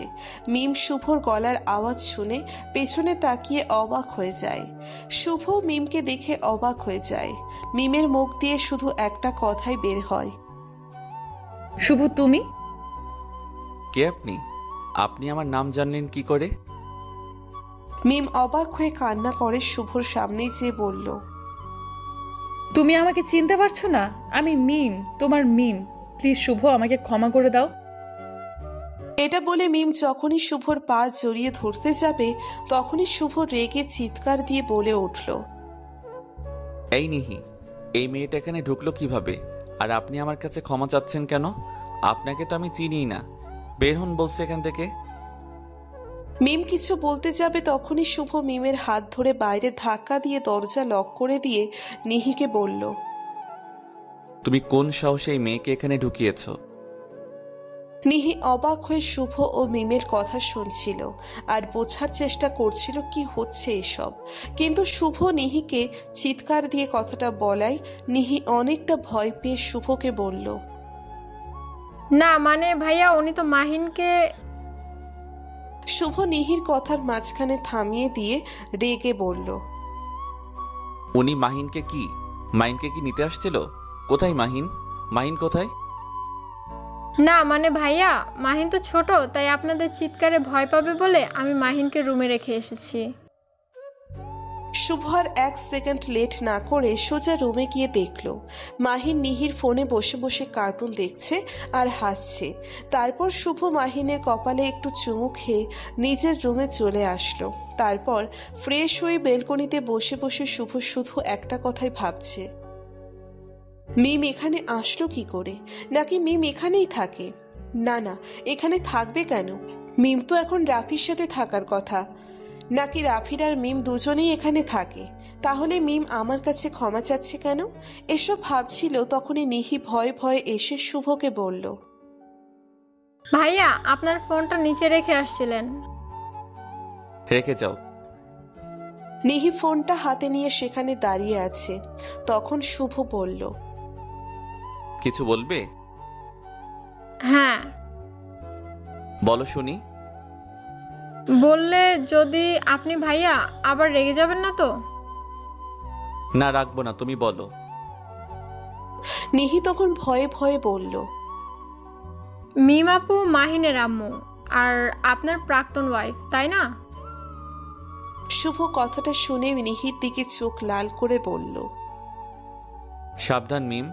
মিম শুভর গলার আওয়াজ শুনে পেছনে তাকিয়ে অবাক হয়ে যায়। শুভ মিমকে দেখে অবাক হয়ে যায়। মিমের মুখ দিয়ে শুধু একটা কথাই বের হয়, শুভ তুমি? কে আপনি? আপনি আমার নাম জানলেন কি করে? মিম অবাক হয়ে কান্না করে শুভর সামনেই যেয়ে বলল, তুমি আমাকে চিনতে পারছো না? আমি মিম, তোমার মিম। প্লিজ শুভ, আমাকে ক্ষমা করে দাও। এটা বলে মিম যখনই শুভর পা জড়িয়ে ধরতে যাবে তখনই শুভ রেগে চিৎকার দিয়ে বলে উঠল, এই নিহি, এই মেয়েটা এখানে ঢুকলো কিভাবে? আর আপনি আমার কাছে ক্ষমা চাচ্ছেন কেন? আপনাকে তো আমি চিনিই না। বের হন বলছে এখান থেকে। মিম কিছু বলতে যাবে তখনই শুভ মিমের হাত ধরে বাইরে ধাক্কা দিয়ে দরজা লক করে দিয়ে নিহিকে বলল, তুমি কোন সাহসে এই মেয়েকে এখানে ঢুকিয়েছ? নিহি অবাক হয়ে শুভ ও মিমের কথা শুনছিল আর বোঝার চেষ্টা করছিল কি হচ্ছে এসব। কিন্তু শুভ নিহিকে চিৎকার দিয়ে কথাটা বলায় নিহি অনেকটা ভয় পেয়ে শুভকে বলল, না মানে ভাইয়া, উনি তো মাহিনকে। শুভ নিহির কথার মাঝখানে থামিয়ে দিয়ে রেগে বলল, উনি মাহিনকে কি নিতে আসছিল? কোথায় মাহিন? মাহিন কোথায়? না মানে ভাইয়া, মাহিন তো ছোট, তাই আপনাদের চিৎকারে ভয় পাবে বলে আমি মাহিনকে রুমে রেখে এসেছি। শুভ আর 1 সেকেন্ড লেট না করে সোজা রুমে গিয়ে দেখলো মাহিন নিহির ফোনে বসে বসে কার্টুন দেখছে আর হাসছে। তারপর শুভ মাহিনের কপালে একটু চুমু খেয়ে নিজের রুমে চলে আসলো। তারপর ফ্রেশ হয়ে বেলকনিতে বসে বসে শুভ শুধু একটা কথাই ভাবছে, মিম এখানে আসলো কি করে? নাকি মিম এখানেই থাকে? না না, এখানে থাকবে কেন? মিম তো এখন রাফির সাথে থাকার কথা। নাকি রাফির আর মিম দুজনেই এখানে থাকে? তাহলে মিম আমার কাছে ক্ষমা চাচ্ছে কেন? এসব ভাবছিল তখনই নিহি ভয়ে ভয়ে এসে শুভকে বলল, ভাইয়া আপনার ফোনটা নিচে রেখে আসছিলেন। রেখে যাও। নিহি ফোনটা হাতে নিয়ে সেখানে দাঁড়িয়ে আছে। তখন শুভ বলল, কিছু বলবে? হ্যাঁ। বলো শুনি। বললে যদি আপনি ভাইয়া আবার রেগে যাবেন না তো? না, রাখবো না, তুমি বলো। নিহি তখন ভয়ে ভয়ে বলল, মিম আপু মাহিনের আম্মু আর আপনার প্রাক্তন ওয়াইফ, তাই না? শুভ কথাটা শুনে নিহির দিকে চোখ লাল করে বলল, সাবধান মিম,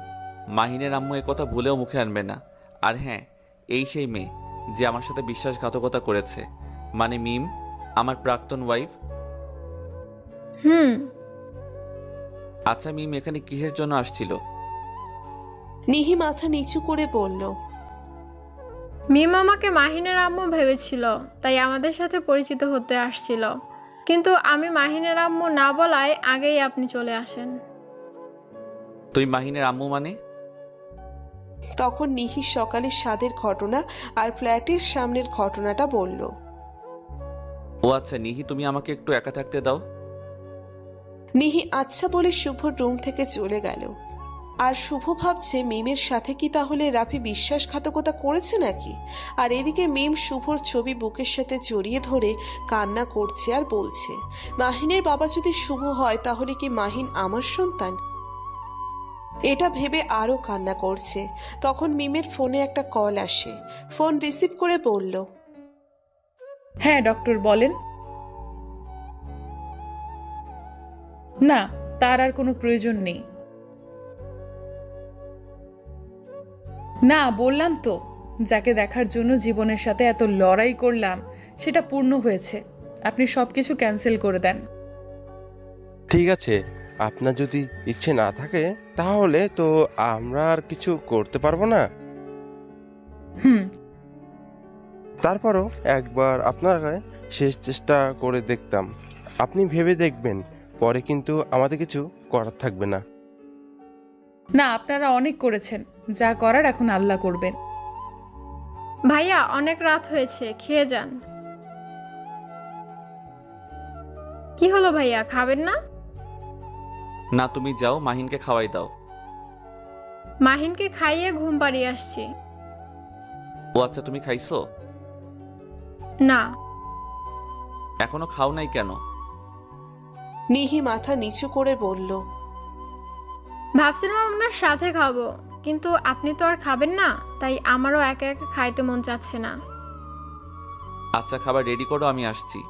মাহিনের আম্মু এ কথা ভুলেও মুখে আনবে না। আর হ্যাঁ, এই সেই মেয়ে যে আমার সাথে বিশ্বাসঘাতকতা করেছে। মানে মিম আমার প্রাক্তন ওয়াইফ। আচ্ছা মিম এখানে কিসের জন্য আসছিল? নিহি মাথা নিচু করে বলল, মিম আমাকে মাহিনের আম্মু ভেবেছিল, তাই আমাদের সাথে পরিচিত হতে আসছিল। কিন্তু আমি মাহিনের আম্মু না বলায় আগেই আপনি চলে আসেন। তুই মাহিনের আম্মু মানে? তখন নিহি সকালে স্বাদের ঘটনা আর ফ্ল্যাটের সামনের ঘটনাটা বলল। ও আচ্ছা নিহি, তুমি আমাকে একটু একা থাকতে দাও। নিহি আচ্ছা বলে শুভর রুম থেকে চলে গেল। আর শুভ ভাবছে মিমের সাথে কি তাহলে রাফি বিশ্বাসঘাতকতা করেছে নাকি? আর এদিকে মিম শুভর ছবি বুকের সাথে জড়িয়ে ধরে কান্না করছে আর বলছে, মাহিনের বাবা যদি শুভ হয় তাহলে কি মাহিন আমার সন্তান? এটা ভেবে আরো কান্না করছে। তখন মিমের ফোনে একটা কল আসে। ফোন রিসিভ করে বলল, হ্যাঁ ডক্টর বলেন। না, তার আর কোনো প্রয়োজন নেই। না, বললাম তো, যাকে দেখার জন্য জীবনের সাথে এত লড়াই করলাম সেটা পূর্ণ হয়েছে। আপনি সব কিছু ক্যান্সেল করে দেন। ঠিক আছে, আপনার যদি ইচ্ছে না থাকে তাহলে তো আমরা আর কিছু করতে পারবো না। হুম। তারপরও একবার আপনার শেষ চেষ্টা করে দেখতাম। আপনি ভেবে দেখবেন, পরে কিন্তু আমাদের কিছু করার থাকবে না। না, আপনারা অনেক করেছেন, যা করার এখন আল্লাহ করবেন। ভাইয়া অনেক রাত হয়েছে, খেয়ে যান। কি হলো ভাইয়া, খাবেন না? না, তুমি যাও, মাহিনকে খাওয়াই দাও। মাহিনকে খাইয়ে ঘুম পাড়িয়ে আসছি। ও আচ্ছা, তুমি খাইছো? না। এখনো খাও নাই কেন? নিহি মাথা নিচু করে বলল, ভাবছিলাম আপনার সাথে খাবো, কিন্তু আপনি তো আর খাবেন না, তাই আমারও একা একা খাইতে মন চাচ্ছে না। আচ্ছা, খাবার রেডি করো, আমি আসছি।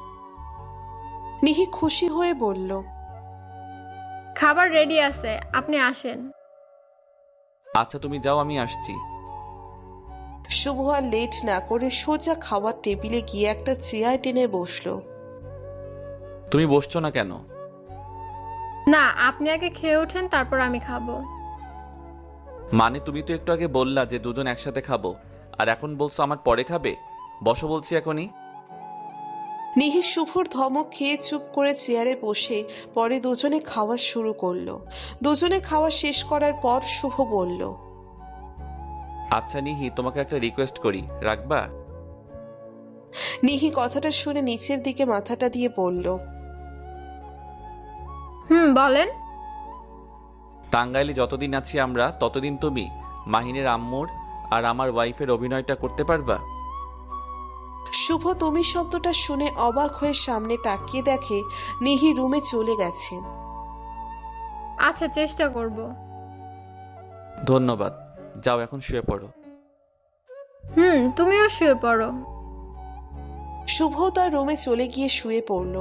নিহি খুশি হয়ে বলল, খাবার রেডি আছে, আপনি আসেন। আচ্ছা, তুমি যাও, আমি আসছি। শুভ আর লেট না করে সোজা খাওয়ার টেবিলে গিয়ে একটা চেয়ার টেনে বসলো। তুমি বসছো না কেন? না, আপনি আগে খেয়ে ওঠেন, তারপর আমি খাবো। মানে তুমি তো একটু আগে বললা যে দুজন একসাথে খাবো, আর এখন বলছো আমার পরে খাবে। বসো বলছি এখনই। নিহি শুভর ধমক খেয়ে চুপ করে চেয়ারে বসে পরে দুজনে খাওয়া শুরু করলো। দুজনে খাওয়া শেষ করার পর শুভ বলল, আচ্ছা নিহি, তোমাকে একটা রিকোয়েস্ট করি, রাখবা? নিহি কথাটা শুনে নিচের দিকে মাথাটা দিয়ে বলল, বলেন। টাঙ্গাইলে যতদিন আছি আমরা, ততদিন তুমি মাহিনের আম্মুর আর আমার ওয়াইফের অভিনয়টা করতে পারবা? শুভ তুমি শব্দটা শুনে অবাক হয়ে সামনে তাকিয়ে দেখে নিহি রুমে চলে গেছে। আচ্ছা, চেষ্টা করব। ধন্যবাদ, যাও এখন শুয়ে পড়ো। তুমিও শুয়ে পড়ো। শুভ তার রুমে চলে গিয়ে শুয়ে পড়ল।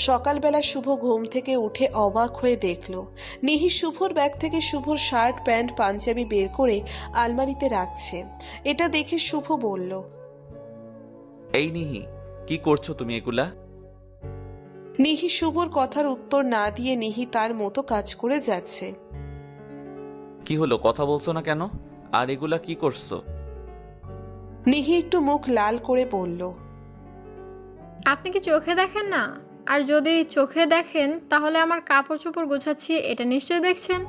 সকালবেলা শুভ ঘুম থেকে উঠে অবাক হয়ে দেখল নিহি শুভর ব্যাগ থেকে শুভর শার্ট, প্যান্ট, পাঞ্জাবি বের করে আলমারিতে রাখছে। এটা দেখে শুভ বলল, এই নিহি, কি করছো তুমি এগুলা? নিহি শুভর কথার উত্তর না দিয়ে নিহি তার মতো কাজ করে যাচ্ছে। কি হলো, কথা বলছো না কেন? আর এগুলা কি করছো? নিহি একটু মুখ লাল করে বলল, আপনি কি চোখে দেখেন না? আর যদি চোখে দেখেন তাহলে আমার কাপড় চোপড় গোছাচ্ছি, এটা নিশ্চয়ই দেখছেন।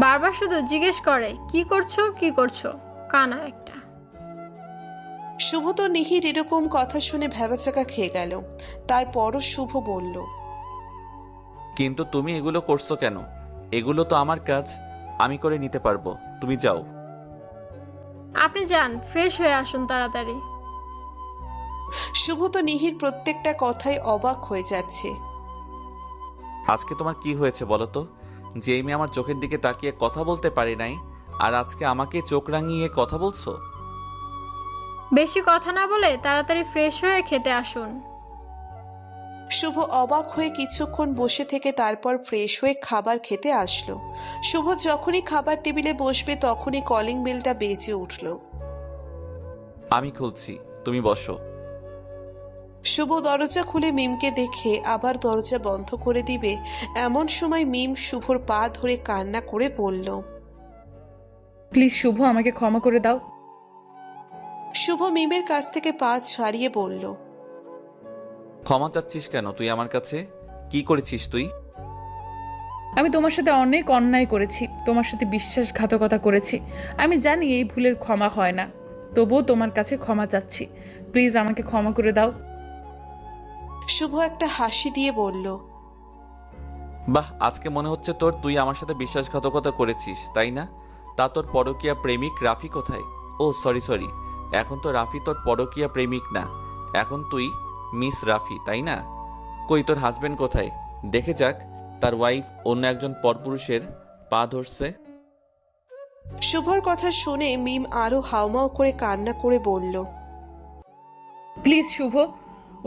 বারবার শুধু জিজ্ঞেস করে কি করছো কি করছো, কানা একটা। শুভ তো নিহির এরকম কথা শুনে ভ্যাবাচাকা খেয়ে গেল। তারপরও শুভ বলল, কিন্তু তুমি এগুলো করছো কেন? এগুলো তো আমার কাজ, আমি করে নিতে পারবো, তুমি যাও। আপনি যান, ফ্রেশ হয়ে আসুন তাড়াতাড়ি। শুভ তো নিহির প্রত্যেকটা কথাই অবাক হয়ে যাচ্ছে। আজকে তোমার কি হয়েছে বলো তো? যে মেয়ে আমার চোখের দিকে তাকিয়ে কথা বলতে পারে নাই, আর আজকে আমাকে চোখ রাঙিয়ে কথা বলছো? বেশি কথা না বলে তাড়াতাড়ি ফ্রেশ হয়ে খেতে আসুন। শুভ অবাক হয়ে কিছুক্ষণ বসে থেকে তারপর ফ্রেশ হয়ে খাবার খেতে আসলো। শুভ যখনই খাবার টেবিলে বসবে তখনই কলিং বেলটা বেজে উঠল। আমি খুলছি, তুমি বসো। শুভ দরজা খুলে মিমকে দেখে আবার দরজা বন্ধ করে দিবে এমন সময় মিম শুভর পা ধরে কান্না করে বলল, প্লিজ শুভ, আমাকে ক্ষমা করে দাও। শুভ মিমের কাছ থেকে পা ছাড়িয়ে বলল, ক্ষমা চাচ্ছিস কেন তুই আমার কাছে? কি করেছিস তুই? আমি তোমার সাথে অনেক অন্যায় করেছি, তোমার সাথে বিশ্বাসঘাতকতা করেছি। আমি জানি এই ভুলের ক্ষমা হয় না, তবুও তোমার কাছে ক্ষমা চাচ্ছি। প্লিজ আমাকে ক্ষমা করে দাও। শুভ একটা হাসি দিয়ে বলল, বাহ, আজকে মনে হচ্ছে তুই আমার সাথে বিশ্বাসঘাতকতা করেছিস, তাই না? তা তোর পরকীয়া প্রেমিক রাফি কোথায়? ও সরি, এখন তো রাফি তোর পরকীয়া প্রেমিক না, এখন তুই মিস রাফি, তাই না? কই তোর হাজবেন্ড কোথায়? দেখে যাক তার ওয়াইফ অন্য একজন পরপুরুষের পা ধরছে। শুভর কথা শুনে মিম আরো হাউমাউ করে কান্না করে বলল, প্লিজ শুভ,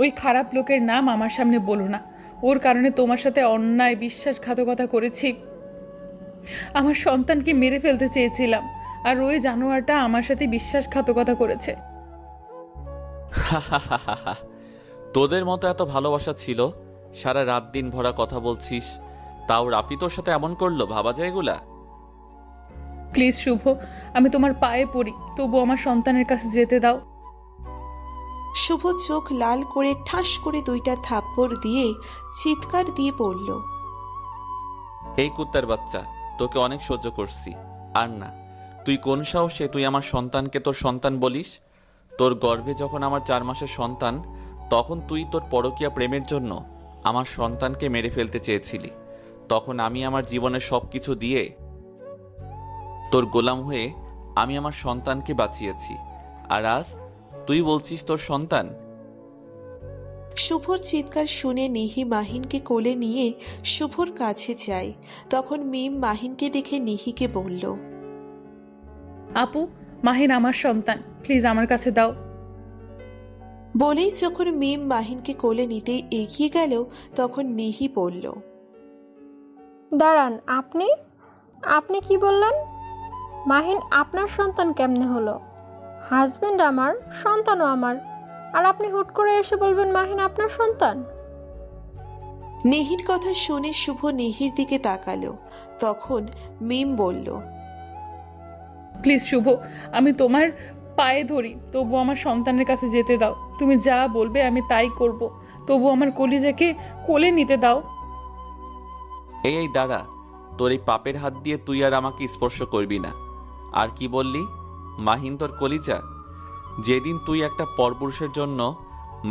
ওই খারাপ লোকের নাম আমার সামনে বলো না। ওর কারণে তোমার সাথে অন্যায় বিশ্বাসঘাতকতা করেছি। আমার সন্তানকে মেরে ফেলতে চেয়েছিলাম, আর ওই জানোয়ারটা আমার সাথে বিশ্বাসঘাতকতা করেছে। তোদের মতো এত ভালোবাসা ছিল, সারা রাত দিন ভরা কথা বলছিস, তাও রাফি তোর সাথে এমন করলো? ভাবা যায় এগুলা? প্লিজ শুভ, আমি তোমার পায়ে পড়ি, তবু আমার সন্তানের কাছে যেতে দাও। শুভ চোখ লাল করে ঠাস করে 2টা থাপ্পড় দিয়ে চিৎকার দিয়ে পড়ল। এই কুত্তার বাচ্চা, তোকে অনেক সহ্য করছি, আর না। তুই কোন সাহসে তুই আমার সন্তানকে তোর সন্তান বলিস? তোর গর্ভে যখন আমার 4 মাসের সন্তান, তখন তুই তোর পরকীয়া প্রেমের জন্য আমার সন্তানকে মেরে ফেলতে চেয়েছিলি। তখন আমি আমার জীবনের সব কিছু দিয়ে তোর গোলাম হয়ে আমি আমার সন্তানকে বাঁচিয়েছি, আর আজ তুই বলছিস তোর সন্তান? শুভর চিৎকার শুনে নিহি মাহিনকে কোলে নিয়ে শুভর কাছে যায়। তখন মিম মাহিনকে দেখে নিহিকে বলল, আপু, মাহিন আমার সন্তান, প্লিজ আমার কাছে দাও। বলেই যখন মিম মাহিনকে কোলে নিতে এগিয়ে গেল, তখন নিহি বলল, দাঁড়ান, আপনি আপনি কি বললেন? মাহিন আপনার সন্তান কেমনে হলো? হাজবেন্ড আমার, সন্তানও আমার, আর আপনি হুট করে এসে বলবেন মাহিন আপনার সন্তান? নিহির কথা শুনে শুভ নিহির দিকে তাকালো। তখন মিম বলল, প্লিজ শুভ, আমি তোমার পায়ে ধরি, তবু আমার সন্তানের কাছে যেতে দাও। তুমি যা বলবে আমি তাই করব, তবু আমার কলিজাকে কোলে নিতে দাও। এই দাঁড়া, তোর এই পাপের হাত দিয়ে তুই আর আমাকে স্পর্শ করবি না। আর কি বললি? মাহিন তোর কলিজা? যেদিন তুই একটা পরপুরুষের জন্য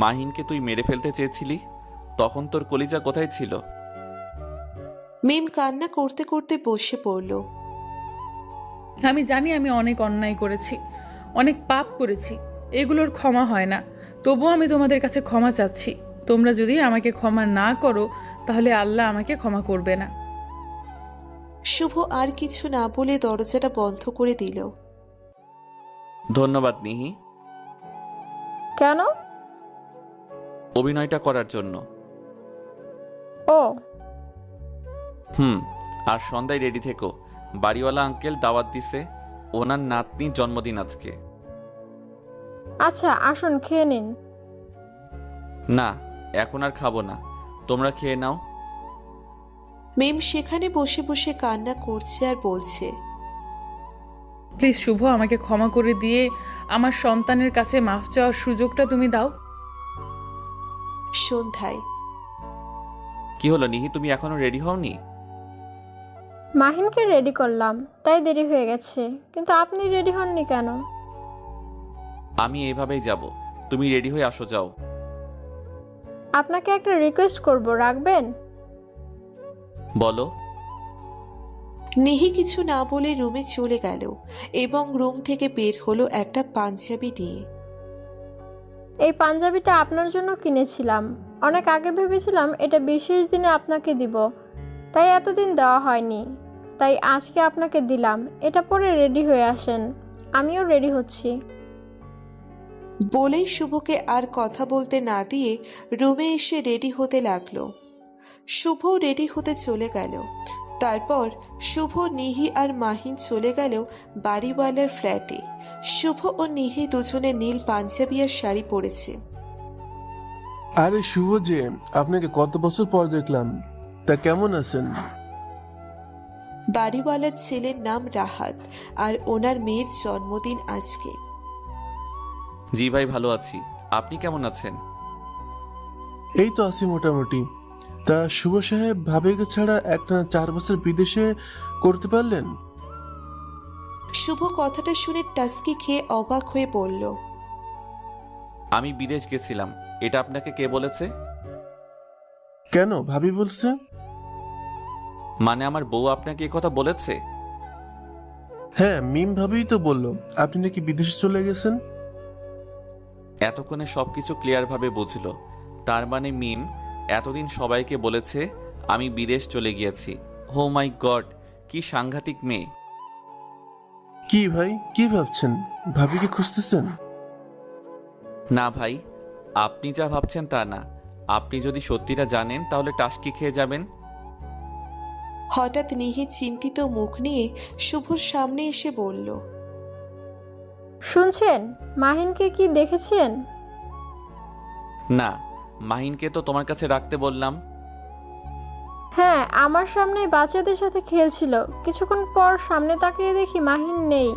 মাহিনকে তুই মেরে ফেলতে চেয়েছিলি, তখন তোর কলিজা কোথায় ছিল? মিম কান্না করতে করতে বসে পড়ল। আমি জানি আমি অনেক অন্যায় করেছি, অনেক পাপ করেছি, এগুলোর ক্ষমা হয় না। তবুও আমি তোমাদের কাছে ক্ষমা চাচ্ছি। তোমরা যদি আমাকে ক্ষমা না করো, তাহলে আল্লাহ আমাকে ক্ষমা করবে না। শুভ আর কিছু না বলে দরজাটা বন্ধ করে দিল। ধন্যবাদ নিহি, কেন? অভিনয়টা করার জন্য। ও, আর সন্ধ্যায় রেডি থেকো, বাড়িওয়ালা আঙ্কেল দাওয়াত দিছে, ওনার নাতনির জন্মদিন আজকে। আচ্ছা আসুন, খেয়ে নিন। না, এখন আর খাবো না, তোমরা খেয়ে নাও। মিম সেখানে বসে বসে কান্না করছে আর বলছে, প্লিজ শুভ, আমাকে ক্ষমা করে দিয়ে আমার সন্তানের কাছে মাফ চাওয়ার সুযোগটা তুমি দাও। সন্ধ্যায় কি হলো নিহি, তুমি এখনো রেডি হওনি? মাহিনকে রেডি করলাম, তাই দেরি হয়ে গেছে, কিন্তু আপনি রেডি হননি কেন? আমি এভাবেই যাব, তুমি রেডি হয়ে আসো, যাও। আপনাকে একটা রিকোয়েস্ট করব, রাখবেন? বলো। নিহি কিছু না বলে রুমে চলে গেল এবং রুম থেকে বের হলো একটা পাঞ্জাবি নিয়ে। এই পাঞ্জাবিটা আপনার জন্য কিনেছিলাম, অনেক আগে ভেবেছিলাম এটা বিশেষ দিনে আপনাকে দিব, তাই এতদিন দেওয়া হয়নি, তাই আজকে আপনাকে দিলাম। এটা পরে রেডি হয়ে আসেন, আমিও রেডি হচ্ছি। বলেই শুভকে আর কথা বলতে না দিয়ে রুমে এসে রেডি হতে লাগলো। শুভ রেডি হতে চলে গেল। তারপর শুভ, নিহি আর মাহিন চলে গেল বাড়িওয়ালার ফ্ল্যাটে। শুভ ও নিহি দুজনে নীল পাঞ্জাবি আর শাড়ি পরেছে। আরে শুভ যে, আপনাকে কত বছর পর দেখলাম, তা কেমন আছেন? বাড়িওয়ালার ছেলের নাম রাহাত, আর ওনার মেয়ের জন্মদিন আজকে। জি ভাই, ভালো আছি, আপনি কেমন আছেন? এই তো আছি মোটামুটি। তা শুভ সাহেব ভাবিকে ছাড়া একটা 4 বছর বিদেশে করতে পারলেন? শুভ কথাটা শুনে টাস্কি খেয়ে অবাক হয়ে বলল, আমি বিদেশ গেছিলাম, এটা আপনাকে কে বলেছে? কেন, ভাবি বলছে? মানে আমার বউ আপনাকে এ কথা বলেছে? হ্যাঁ, মিম ভাবিই তো বলল আপনি নাকি বিদেশে চলে গেছেন। এতক্ষণে সবকিছু ক্লিয়ার ভাবে বুঝলো। তার মানে মিম এতদিন সবাইকে বলেছে আমি বিদেশ চলে গিয়েছি। ও মাই গড, কি সাংঘাতিক মেয়ে! কি ভাই, কি ভাবছেন? ভাবিকে খুঁজতেছেন? না ভাই, আপনি যা ভাবছেন তা না। আপনি যদি সত্যিটা জানেন তাহলে টাস্কি খেয়ে যাবেন। হঠাৎ নিহি চিন্তিত মুখ নিয়ে শুভর সামনে এসে বলল, শুনছেন, মাহিনকে কি দেখেছেন? না, মাহিনকে তো তোমার কাছে রাখতে বললাম। হ্যাঁ, আমার সামনেই বাচ্চাদের সাথে খেলছিল, কিছুক্ষণ পর সামনে তাকিয়ে দেখি মাহিন নেই।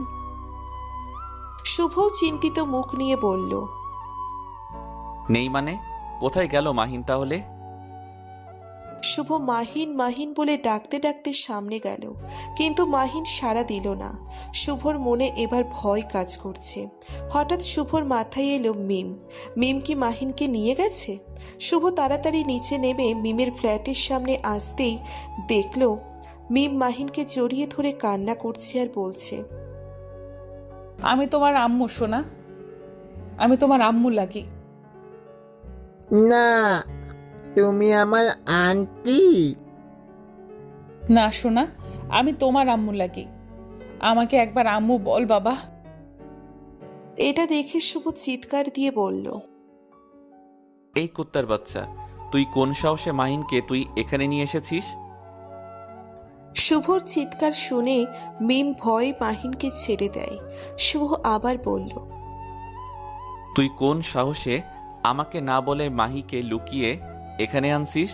শুভ চিন্তিত মুখ নিয়ে বলল, নেই মানে? কোথায় গেল মাহিন তাহলে? শুভ মাহিন মাহিন বলে ডাকতে ডাকতে সামনে গেল, কিন্তু মাহিন সাড়া দিল না। শুভর মনে এবার ভয় কাজ করছে। হঠাৎ শুভর মাথায় এলো মিম। মিম কি মাহিনকে নিয়ে গেছে? শুভ তাড়াতাড়ি নিচে নেমে মিমের ফ্ল্যাটের সামনে আসতেই দেখল মিম মাহিনকে জড়িয়ে ধরে কান্না করছে আর বলছে, আমি তোমার আম্মু সোনা, আমি তোমার আম্মু লাগি। না, তুমি আমার আন্টি। না সোনা, আমি তোমার আম্মু লাগি। আমাকে একবার আম্মু বল বাবা। এটা দেখে শুভ চিৎকার দিয়ে বলল, এই কুত্তার বাচ্চা, তুই কোন সাহসে মাহিনকে তুই এখানে নিয়ে এসেছিস? শুভর চিৎকার শুনে মিম ভয় মাহিনকে ছেড়ে দেয়। শুভ আবার বলল, তুই কোন সাহসে আমাকে না বলে মাহিকে লুকিয়ে এখানে আনছিস?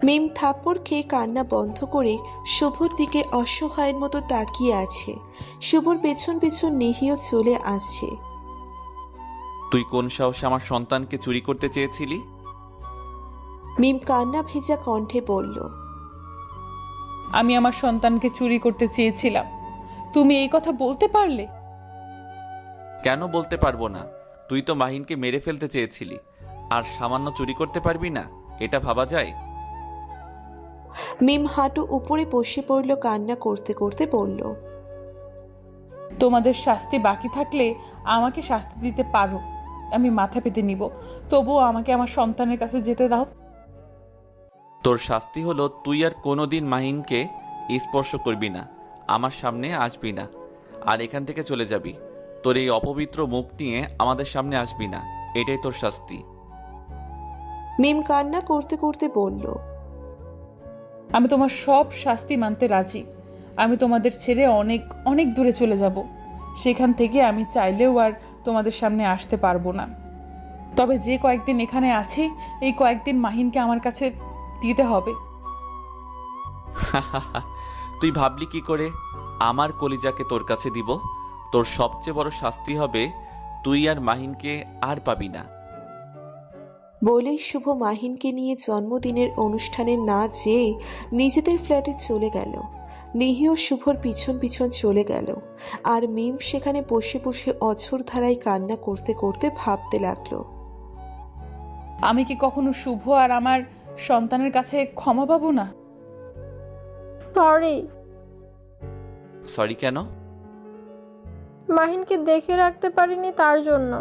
মিম থাপ্পড় খেয়ে কান্না বন্ধ করে শুভর দিকে অসহায়ের মতো তাকিয়ে আছে। শুভর পেছন পেছন নিহিও চলে আসছে। তুই কোন সাহসে আমার সন্তানকে চুরি করতে চেয়েছিলি? মিম কান্না ভেজা কণ্ঠে বলল, আমি আমার সন্তানকে চুরি করতে চেয়েছিলাম, তুমি এই কথা বলতে পারলে? কেন বলতে পারবো না? তুই তো মাহিনকে মেরে ফেলতে চেয়েছিলি, আর সামান্য চুরি করতে পারবি না? এটা ভাবা যায়? মিম হাঁটু উপরে বসে পড়ল, কান্না করতে করতে বলল, তোমাদের শাস্তি বাকি থাকলে আমাকে শাস্তি দিতে পারো, আমি মাথা পেতে নিব, তবুও আমাকে আমার সন্তানের কাছে যেতে দাও। তোর শাস্তি হলো তুই আর কোনোদিন মাহিনকে স্পর্শ করবি না, আমার সামনে আসবি না, আর এখান থেকে চলে যাবি। তোর এই অপবিত্র মুখ নিয়ে আমাদের সামনে আসবি না, এটাই তোর শাস্তি। মিম কান্না করতে করতে বলল, আমি তোমার সব শাস্তি মানতে রাজি। আমি তোমাদের ছেড়ে অনেক অনেক দূরে চলে যাব, সেখান থেকে আমি চাইলেও আর তোমাদের সামনে আসতে পারবো না। তবে যে কয়েকদিন এখানে আছি, এই কয়েকদিন মাহিনকে আমার কাছে দিতে হবে। তুই ভাবলি কি করে আমার কলিজাকে তোর কাছে দিব? তোর সবচেয়ে বড় শাস্তি হবে তুই আর মাহিনকে আর পাবি না। বলেই শুভ মাহিনকে নিয়ে জন্মদিনের অনুষ্ঠানে না যেয়ে নিজেদের ফ্ল্যাটে চলে গেল। নিহিও শুভর পিছন পিছন চলে গেল, আর মিম সেখানে বসে বসে অঝোর ধারায় কান্না করতে করতে ভাবতে লাগলো, আমি কি কখনো শুভ আর আমার সন্তানের কাছে ক্ষমা পাবো না? সরি কেন? মাহিনকে দেখে রাখতে পারিনি তার জন্য।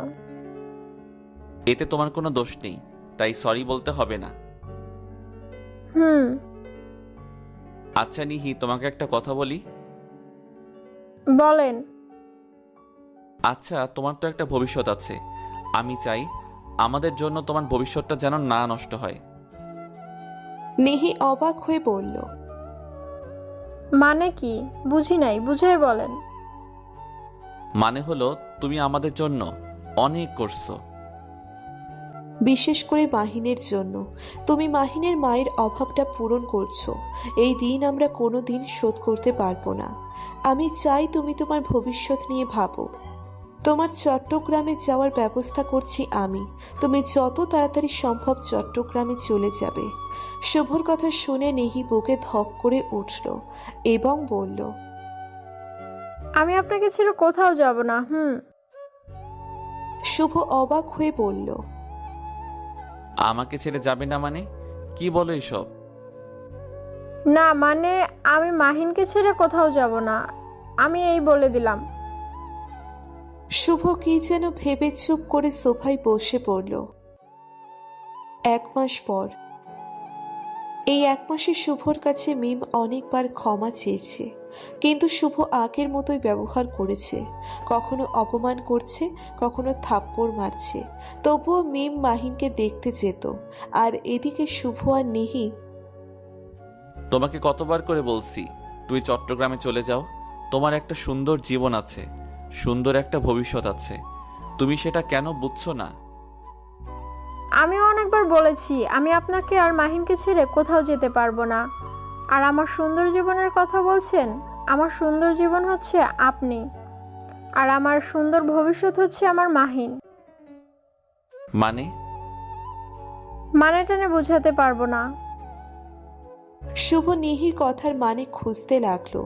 এতে তোমার কোনো দোষ নেই, তাই সরি বলতে হবে না। আচ্ছা নিহি, তোমাকে একটা কথা বলি। বলেন। আচ্ছা, তোমার তো একটা ভবিষ্যৎ আছে, আমি চাই আমাদের জন্য তোমার ভবিষ্যৎটা যেন না নষ্ট হয়। নিহি অবাক হয়ে বলল, মানে কি? বুঝি নাই, বুঝাই বলেন। মানে হলো তুমি আমাদের জন্য অনেক করছো, বিশেষ করে মাহিনের জন্য। তুমি মাহিনের মায়ের অভাবটা পূরণ করছো। এই দিন আমরা কোনো দিন শোধ করতে পারবো না। আমি চাই তুমি তোমার ভবিষ্যৎ নিয়ে ভাবো। তোমার চট্টগ্রামে যাওয়ার ব্যবস্থা করছি আমি। তুমি যত তাড়াতাড়ি সম্ভব চট্টগ্রামে চলে যাবে। শুভর কথা শুনে নিহি বুকে ধক করে উঠল এবং বলল, আমি আপনাকে ছেড়ে কোথাও যাব না। শুভ অবাক হয়ে বলল, আমাকে ছেড়ে যাবে না মানে? কি বলো এসব? না মানে আমি মাহিনকে ছেড়ে কোথাও যাব না, আমি এই বলে দিলাম। শুভ কি যেন ভেবে চুপ করে সোফায় বসে পড়ল। 1 মাস পর। এই 1 মাসে শুভর কাছে মিম অনেকবার ক্ষমা চেয়েছে, কিন্তু শুভ আগের মতোই ব্যবহার করেছে। কখনো অপমান করছে, কখনো থাপ্পড় মারছে। তবুও মিম মাহিনকে দেখতে যেত। আর এদিকে শুভ আর নিহি। তোমাকে কতবার করে বলছি তুই চট্টগ্রামে চলে যাও, তোমার একটা সুন্দর জীবন আছে, সুন্দর একটা ভবিষ্যৎ আছে, তুমি সেটা কেন বুঝছো না? আমিও অনেকবার বলেছি আমি আপনাকে আর মাহিনকে ছেড়ে কোথাও যেতে পারবো না। আর আমার সুন্দর জীবনের কথা বলছেন, আমার সুন্দর জীবন হচ্ছে আপনি, আর আমার সুন্দর ভবিষ্যৎ হচ্ছে আমার মাহিন। মানে টেনে বোঝাতে পারবো না। শুভ নিহির কথার মানে খুঁজতে লাগলো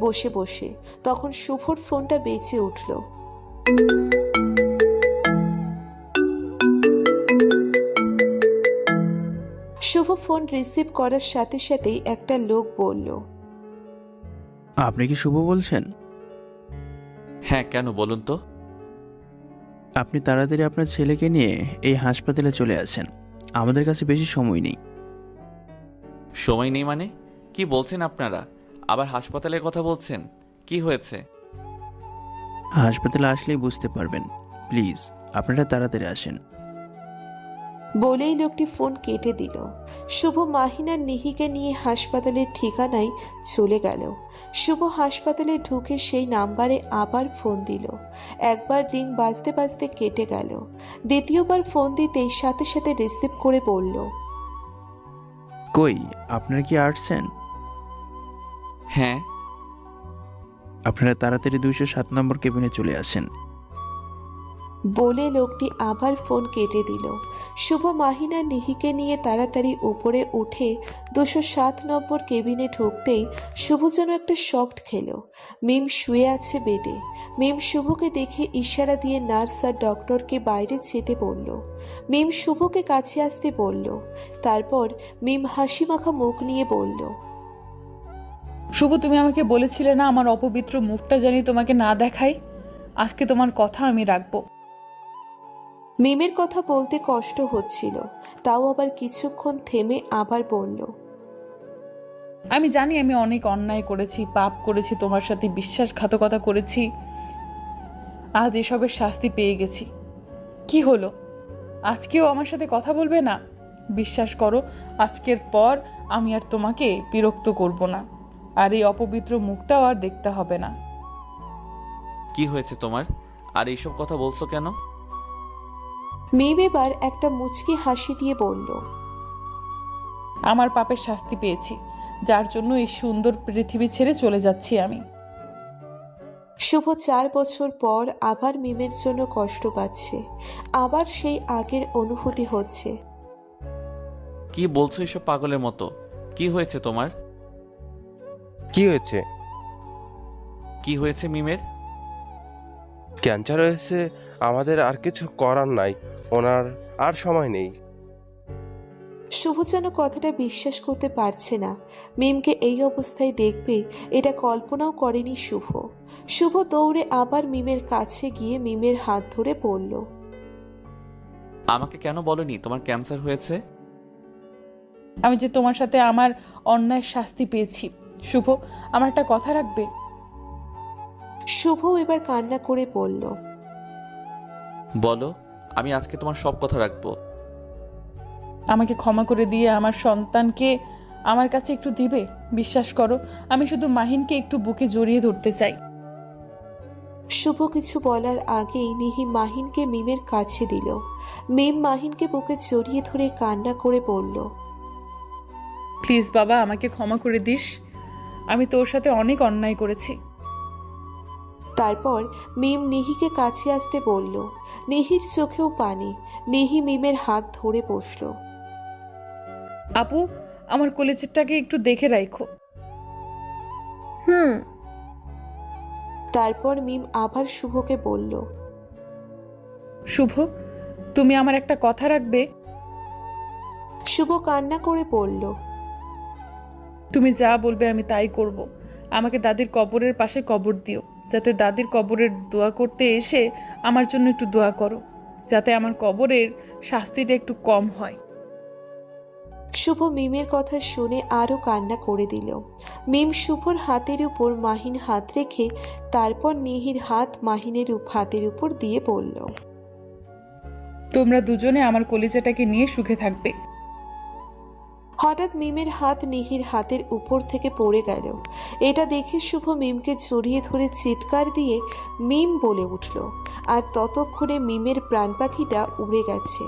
বসে বসে। তখন শুভর ফোনটা বেঁচে উঠল। শুভ ফোন রিসিভ করার সাথে সাথেই একটা লোক বলল, আপনি কি শুভ বলছেন? হ্যাঁ, কেন বলুন তো? আপনি তাড়াতাড়ি আপনার ছেলেকে নিয়ে এই হাসপাতালে চলে আসেন, আমাদের কাছে বেশি সময় নেই। সময় নেই মানে? কি বলছেন আপনারা? আবার হাসপাতালের কথা বলছেন? কি হয়েছে? হাসপাতালে আসলেই বুঝতে পারবেন। প্লিজ আপনারা তাড়াতাড়ি আসেন। বলেই লোকটি ফোন কেটে দিল। শুভ মাহিন আর নিহিকে নিয়ে হাসপাতালের ঠিকানায় চলে গেল। শুভ হাসপাতালে ঢুকে সেই নাম্বারে আবার ফোন দিল। একবার রিং বাজতে বাজতে কেটে গেল। দ্বিতীয়বার ফোন দিতেই সাথে সাথে রিসিভ করে বলল, কই আপনারা কি আসছেন? হ্যাঁ। আপনারা তাড়াতাড়ি 207 নম্বর কেবিনে চলে আসেন। বলে লোকটি আবার ফোন কেটে দিল। শুভ মাহিন আর নিহিকে নিয়ে তাড়াতাড়ি উপরে উঠে 207 নম্বর কেবিনে ঢুকতেই শুভ যেন একটা শক খেল। মিম শুয়ে আছে বেডে। মিম শুভকে দেখে ইশারা দিয়ে নার্স আর ডক্টরকে বাইরে যেতে বলল। মিম শুভকে কাছে আসতে বলল। তারপর মিম হাসি মাখা মুখ নিয়ে বলল, শুভ, তুমি আমাকে বলেছিলে না আমার অপবিত্র মুখটা জানি তোমাকে না দেখাই? আজকে তোমার কথা আমি রাখবো। মিমের কথা বলতে কষ্ট হচ্ছিল, তাও আবার কিছুক্ষণ থেমে আবার বলল, আমি জানি আমি অনেক অন্যায় করেছি, পাপ করেছি, তোমার সাথে বিশ্বাসঘাতকতা করেছি। আজ এসবের শাস্তি পেয়ে গেছি। কি হলো, আজকেও আমার সাথে কথা বলবে না? বিশ্বাস করো, আজকের পর আমি আর তোমাকে বিরক্ত করব না, আর এই অপবিত্র মুখটাও আর দেখতে হবে না। কি হয়েছে তোমার? আর এইসব কথা বলছো কেন? মিম এবার একটা মুচকি হাসি দিয়ে বলল, আমার পাপের শাস্তি পেয়েছি, যার জন্য এই সুন্দর পৃথিবী ছেড়ে চলে যাচ্ছি আমি। শুভ 4 বছর পর আবার মিমের জন্য কষ্ট পাচ্ছে, আবার সেই আগের অনুভূতি হচ্ছে। কি বলছো এসব পাগলের মতো? কি হয়েছে তোমার? কি হয়েছে? কি হয়েছে মিমের? ক্যান্সার হয়েছে, আমাদের আর কিছু করার নাই, ওনার আর সময় নেই। শুভ যেন কথাটা বিশ্বাস করতে পারছে না। মিমকে এই অবস্থায় দেখবে এটা কল্পনাও করেনি শুভ। শুভ দৌড়ে আবার মিমের কাছে গিয়ে মিমের হাত ধরে বলল, আমাকে কেন বলনি তোমার ক্যান্সার হয়েছে? আমি যে তোমার সাথে আমার অন্যায় শাস্তি পেয়েছি। শুভ, আমার একটা কথা রাখবে? শুভ এবার কান্না করে বলল, বলো, আমি আজকে তোমার সব কথা রাখবো। আমাকে ক্ষমা করে দিয়ে আমার সন্তানকে আমার কাছে একটু দিবে? বিশ্বাস করো, আমি শুধু মাহিনকে একটু বুকে জড়িয়ে ধরতে চাই। শুভ কিছু বলার আগেই নিহি মাহিনকে মিমের কাছে দিল। মিম মাহিনকে বুকে জড়িয়ে ধরে কান্না করে বলল, প্লিজ বাবা, আমাকে ক্ষমা করে দিস, আমি তোর সাথে অনেক অন্যায় করেছি। তারপর মিম নিহিকে কাছে আসতে বলল। নিহির চোখেও পানি। নিহি মিমের হাত ধরে বসল। আপু, আমার কলেজেরটাকে একটু দেখে রাখো। তারপর মিম আবার শুভকে বলল, শুভ, তুমি আমার একটা কথা রাখবে? শুভ কান্না করে বলল, তুমি যা বলবে আমি তাই করব। আমাকে দাদির কবরের পাশে কবর দিও, যাতে দাদির কবরের দোয়া করতে এসে আমার জন্য একটু দোয়া করো, যাতে আমার কবরের শাস্তিটা একটু কম হয়। শুভ মিমের কথা শুনে আরো কান্না করে দিল। মিম শুভর হাতের উপর মাহিন হাত রেখে তারপর নিহির হাত মাহিনের হাতের উপর দিয়ে বলল, তোমরা দুজনে আমার কলিজাটাকে নিয়ে সুখে থাকবে। হঠাৎ মিমের হাত নিহির হাতের উপর থেকে পড়ে গেল। এটা দেখে শুভ মিমকে জড়িয়ে ধরে চিৎকার দিয়ে মিম বলে উঠল। আর ততক্ষণে মিমের প্রাণ পাখিটা উড়ে গেছে।